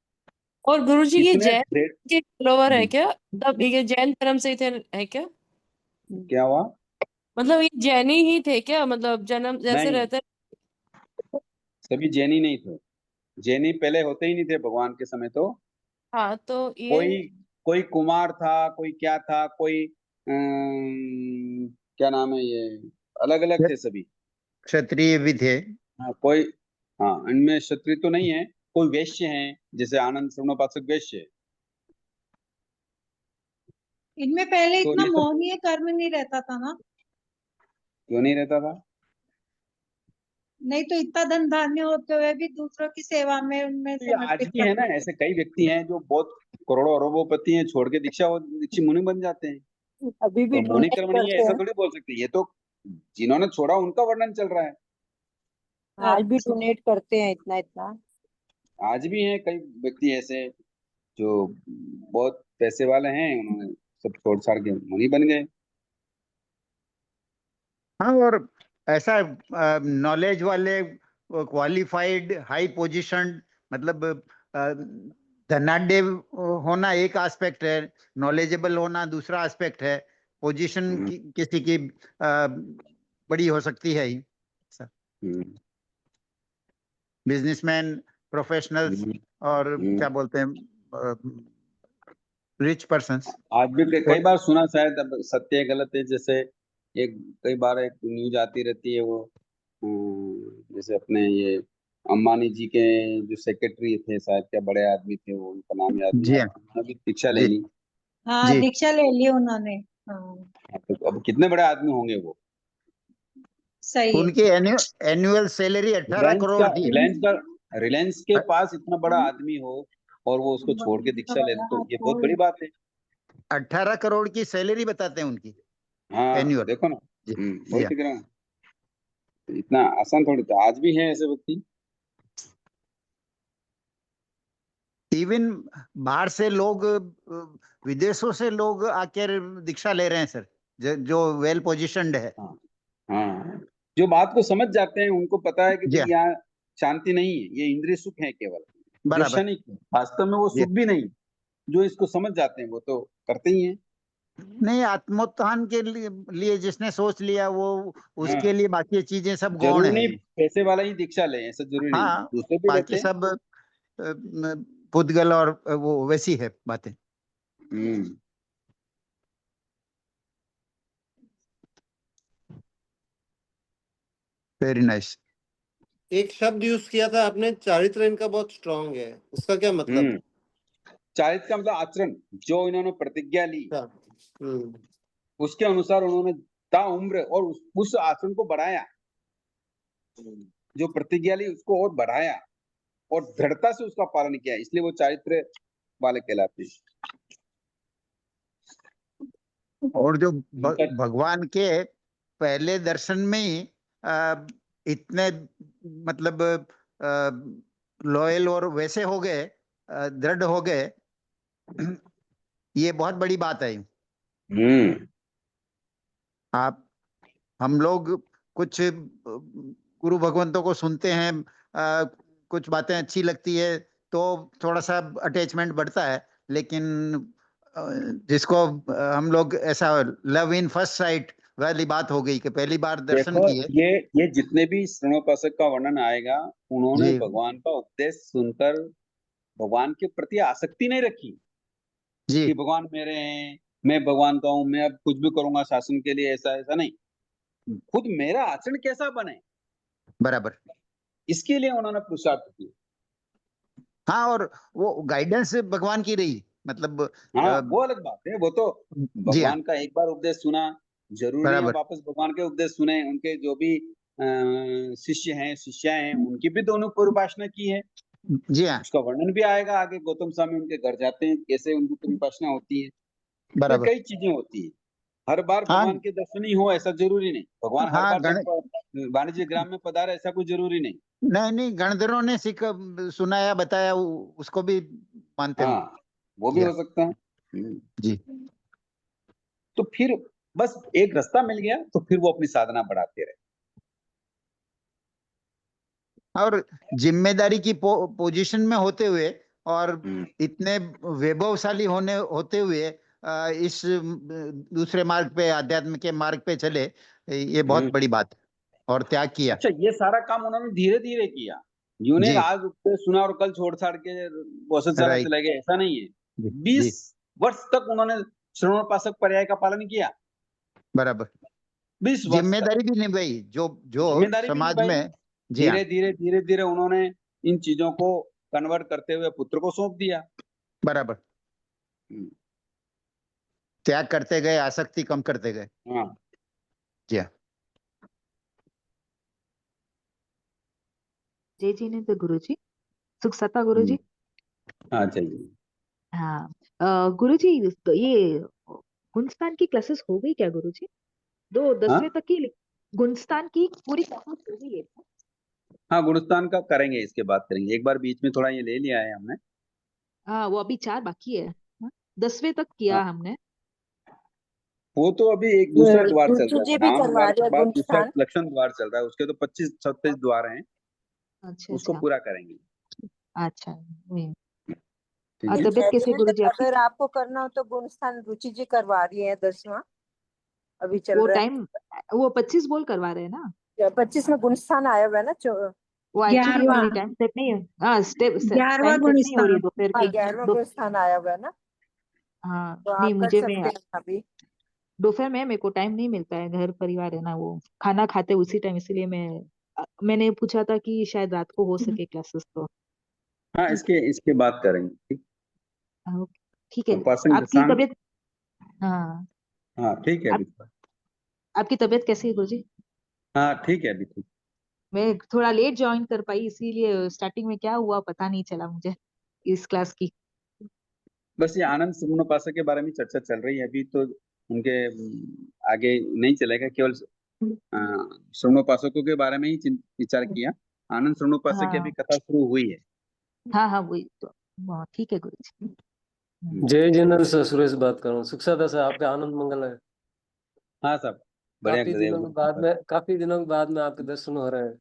और गुरुजी, ये इतने जैन दे- के फॉलोवर है क्या? मतलब ये जैन धर्म से थे है क्या? क्या हुआ? मतलब ये जैनी ही थे क्या? मतलब जन्म जैसे नहीं, रहते? सभी जैनी नहीं थे, जैनी पहले होते ही नहीं थे भगवान के समय। तो हाँ, तो कोई ये कोई कुमार था, कोई क्या था, कोई क्या नाम है ये, अलग अलग थे सभी। क्षत्रिय भी थे। हाँ कोई, हाँ इनमें क्षत्रिय तो नहीं है, कोई वैश्य हैं, जैसे आनंद श्रवणोपासक वैश्य है। इनमें पहले तो इतना ये सब मोहनीय कर्म नहीं रहता था ना? क्यों नहीं रहता था? नहीं तो इतना धन धान्य होते हुए भी दूसरों की सेवा में उनमें तो ये आज समर्पित भी है ना, करते। ऐसे कई व्यक्ति हैं जो बहुत करोड़ों अरबोपति हैं, छोड़ के दीक्षी मुनि बन जाते हैं। अभी भी तो मौनी डोनेट कर्म नहीं है करते ऐसा हैं, थोड़ी बोल सकते, ये तो जिन्होंने छोड़ा उनका वर्णन चल रहा है। आज भी डोनेट करते हैं इतना इतना। आज भी हैं कई व्यक्ति ऐसे जो बहुत पैसे वाले हैं, उन्होंने सब छोड़ छाड़ के मुनि बन गए। हाँ, और ऐसा नॉलेज वाले, क्वालिफाइड, हाई पोजीशन, मतलब धनाढ्य होना एक एस्पेक्ट है, नॉलेजेबल होना दूसरा एस्पेक्ट है। पोजीशन किसी की बड़ी हो सकती है ही। बिजनेसमैन, प्रोफेशनल्स और क्या बोलते हैं, रिच पर्सन्स। आज भी कई बार सुना, शायद अब सत्य है गलत है, जैसे एक कई बार एक न्यूज आती रहती है, वो जैसे अपने ये अंबानी जी के जो सेक्रेटरी थे, शायद क्या बड़े आदमी थे, वो उनका नाम याद नहीं जी आ हाँ, रहा, उन्होंने भी दीक्षा ले जी ली। हाँ, जी दीक्षा ले ली उन्होंने। हाँ, तो अब कितने बड़े आदमी होंगे वो। सही है। उनकी एनुअल सैलरी 18 करोड़ थी। रिलायंस के पास इतना बड़ा आदमी हो और वो उसको छोड़ के दीक्षा ले, तो ये बहुत बड़ी बात है। 18 करोड़ की सैलरी बताते हैं उनकी हाँ एनुअल। देखो ना। जी वही हाँ। तो कह रहा हूँ, इतना आसान थोड़ी था, आज भी है ऐसे व्यक्ति। इवन बाहर से लोग विदेशों से लोग आकर दीक्षा ले रहे हैं सर, जो वेल पोजिशन्ड है। हाँ हाँ, जो बात को समझ जाते हैं उनको पता है कि जी भाई हाँ, यहाँ शांति नहीं है, ये इंद्रिय सुख है केवल, जो बराबर। क्षणिक है। वास्तव में वो जी सुख भी नहीं। जो इसको समझ जाते हैं वो तो करते ही हैं। नहीं, आत्मोत्थान के लिए जिसने सोच लिया वो, हाँ, उसके लिए बाकी चीजें सब गौण जरूरी है। नहीं पैसे वाला ही दीक्षा ले, ऐसा जरूरी नहीं, हाँ, दूसरे भी बाकी लेते हैं। सब पुद्गल और वो वैसी है बातें। हम्म। Very nice. एक शब्द यूज किया था आपने, चारित्र इनका बहुत स्ट्रांग है, उसका क्या मतलब? हम्म। चारित्र का मतलब आचरण, जो इन्होंने प्रतिज्ञा ली क्या? हम्म। उसके अनुसार उन्होंने ताउम्र और उस आचरण को बढ़ाया, जो प्रतिज्ञा ली उसको और बढ़ाया और दृढ़ता से उसका पालन किया, इसलिए वो चारित्र वाले कहलाते हैं। और जो उनका भगवान के पहले दर्शन में ही इतने मतलब लॉयल और वैसे हो गए, दृढ़ हो गए, ये बहुत बड़ी बात है। हम्म। आप, हम लोग कुछ गुरु भगवंतों को सुनते हैं, कुछ बातें अच्छी लगती है तो थोड़ा सा अटैचमेंट बढ़ता है, लेकिन जिसको हम लोग ऐसा लव इन फर्स्ट साइट वाली बात हो गई कि पहली बार दर्शन देखो, किए। ये जितने भी श्रवणोपासक का वर्णन आएगा, उन्होंने जी भगवान का उपदेश सुनकर भगवान के प्रति आसक्ति नहीं रखी जी कि भगवान मेरे हैं, मैं भगवान का हूँ, मैं अब कुछ भी करूंगा शासन के लिए, ऐसा ऐसा नहीं। खुद मेरा आचरण कैसा बने, बराबर। इसके लिए उन्होंने पुरुषार्थ किया। हाँ, और वो गाइडेंस भगवान की रही, मतलब हाँ वो अलग बात है, वो तो जी हाँ, भगवान का एक बार उपदेश सुना, जरूरी है बराबर। वापस भगवान के उपदेश सुने। उनके जो भी शिष्य हैं शिष्या हैं, उनकी भी दोनों को उपासना की है। जी हाँ, उसका वर्णन भी आएगा आगे, गौतम स्वामी उनके घर जाते हैं, कैसे उनकी उपासना होती है। तो बराबर। कई चीजें होती है। हर बार हाँ भगवान के दर्शन ही हो ऐसा जरूरी नहीं, भगवान हर हाँ, बार जब वाणिज्य ग्राम में पधारे ऐसा कोई जरूरी नहीं। नहीं नहीं, गणधरों ने सुनाया बताया, उसको भी मानते हम। हाँ वो भी जी हो हाँ, सकता है। जी। तो फिर बस एक रास्ता मिल गया, तो फिर वो अपनी साधना बढ़ाते रहे। और जिम्मेदारी की पोजीशन में होते हुए और इतने वैभवशाली होते हुए इस दूसरे मार्ग पे, आध्यात्म के मार्ग पे चले, ये बहुत बड़ी बात है। और त्याग किया। अच्छा, ये सारा काम उन्होंने धीरे धीरे किया, यूं नहीं जी, आज उठ के सुना और कल छोड़ छाड़ के गौशाला राइट। चले गए, ऐसा नहीं है। जी 20 जी, वर्ष तक उन्होंने श्रवणोपासक पर्याय का पालन किया। बराबर। 20 वर्ष तक जिम्मेदारी भी निभाई, जो जो जिम्मेदारी भी समाज निभाई। में। जी हाँ, धीरे धीरे उन्होंने इन चीजों को कन्वर्ट करते हुए पुत्र को सौंप दिया। बराबर। त्याग करते गए, आसक्ति कम करते गए। हाँ। जी हाँ। जय जिनेन्द्र गुरु जी, सुख सता गुरु जी। हाँ चाहिए। हाँ गुरु जी, तो ये गुणस्थान की क्लासेस हो गई क्या गुरु जी? हाँ 10वीं तक की गुणस्थान की पूरी क्लासेस हो गई है? हाँ, गुणस्थान का करेंगे, इसके बाद करेंगे। एक बार बीच में थोड़ा ये ले लिया है हमने। हाँ, वो अभी 4 बाकी है। 10वीं तक किया हाँ, हमने। वो तो अभी एक दूसरा द्वार चल रुचि रहा जी है, भी नाम करवा द्वार रहे के हैं बाद दूसरा गुणस्थान। लक्षण द्वार चल रहा है, उसके तो 25-26 द्वार हैं, अच्छा उसको अच्छा पूरा करेंगे। अच्छा। ठीक और है। तबीयत कैसी है गुरु जी आपकी? अगर आपको करना हो तो गुणस्थान रुचि जी करवा रही है 10वां, अभी चल वो रहा टाइम, वो 25 बोल करवा रहे हैं ना? है। 25 में गुणस्थान आया हुआ है ना, वो एक्चुअली 11वां मेरी टाइम सेट नहीं है। हाँ, स्टेप 11वां टाइम सेट नहीं हो रही है गुणस्थान। दोपहर हाँ की। 11वां दो, गुणस्थान आया हुआ है ना, हाँ तो नहीं, आप कर मुझे सकते मैं हैं अभी। दोपहर में मेरे को टाइम नहीं मिलता है, घर परिवार है ना, वो खाना खाते उसी टाइम, इसलिए मैंने पूछा था कि शायद रात को हो सके क्लासेस तो। हाँ, इसके बाद करेंगे। ठीक। हाँ, ठीक है। उपासन आपकी दशांग। तबीयत, हाँ हाँ ठीक है अभी तो। आपकी तबीयत कैसी है गुरुजी? हाँ ठीक है अभी तो। मैं थोड़ा लेट ज्वाइन कर पाई, इसीलिए स्टार्टिंग में क्या हुआ पता नहीं चला मुझे इस क्लास की। बस ये आनंद श्रवणोपासक के बारे में चर्चा चल रही है अभी तो। उनके आगे नहीं चलेगा, केवल श्रवणोपासकों के बारे में ही विचार किया। आनंद श्रवणोपासक की अभी हाँ कथा शुरू हुई है। हाँ हाँ वही तो। हाँ, ठीक है गुरुजी। जय जिनेन्द्र सर, सुरेश बात कर रहा हूँ। सुख सादा सर, आपका आनंद मंगल है। हाँ साहब, बढ़िया गुरुदेव की कृपा। काफी दिनों के बाद में आपके दर्शन हो रहे हैं।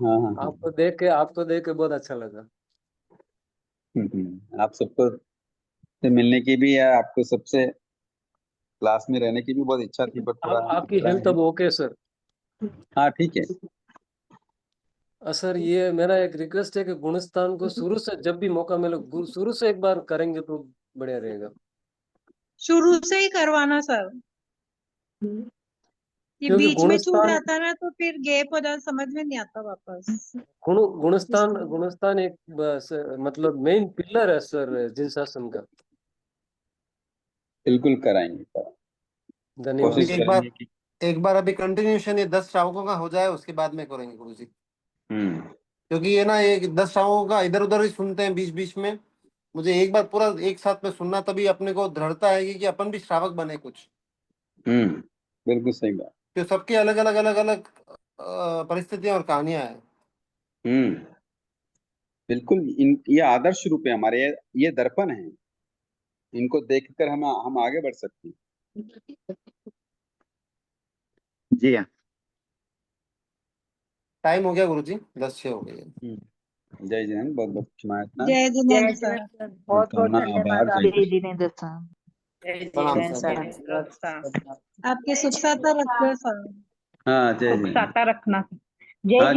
हाँ हाँ हाँ। आपको देख के बहुत अच्छा लगा। आप सबको से मिलने की भी या आपको सबसे क्लास में रहने की भी बहुत इच्छा थी, बट थोड़ा आपकी हेल्थ अब ओके सर? हाँ ठीक है। सर ये मेरा एक रिक्वेस्ट है कि गुणस्थान को शुरू से जब भी मौका मिले शुरू से एक बार करेंगे तो बढ़िया रहेगा। शुरू से ही करवाना सर, ये क्योंकि बीच में छूट जाता है ना तो फिर गैप हो जाता, समझ में नहीं आता वापस। गुणस्थान एक मतलब मेन पिलर है सर जिन शासन का। बिल्कुल कराएंगे सर, धन्यवाद कोशिश सर। करेंगे कि एक बार अभी कंटिन्यूशन ये 10 श्रावकों का हो जाए, उसके बाद में करेंगे गुरुजी। क्योंकि ये ना ये 10 श्रावकों का इधर उधर ही सुनते हैं बीच बीच में। मुझे एक बार पूरा एक साथ में सुनना, तभी अपने को दृढ़ता है कि अपन भी श्रावक बने कुछ। बिल्कुल सही बात। तो सबकी अलग अलग अलग अलग परिस्थितियां और कहानियां हैं। बिल्कुल, ये आदर्श रूप है हमारे, ये दर्पण है। इनको देखकर हम आगे बढ़ सकते हैं। जी हाँ। टाइम हो गया गुरुजी, 10:06 हो गए। जय जिनेन्द्र, बहुत बहुत क्षमा। जय जय जिनेन्द्र सर। जिनेन्द्र सर, बहुत बहुत कामना आभार, धन्यवाद जय आपके। जय जिनेन्द्र साहब। जय प्रणाम जिनेन्द्र सर। सर। आपके सुख साता रखो सर। हाँ जय सुख जिनेन्द्र। साता रखना। हाँ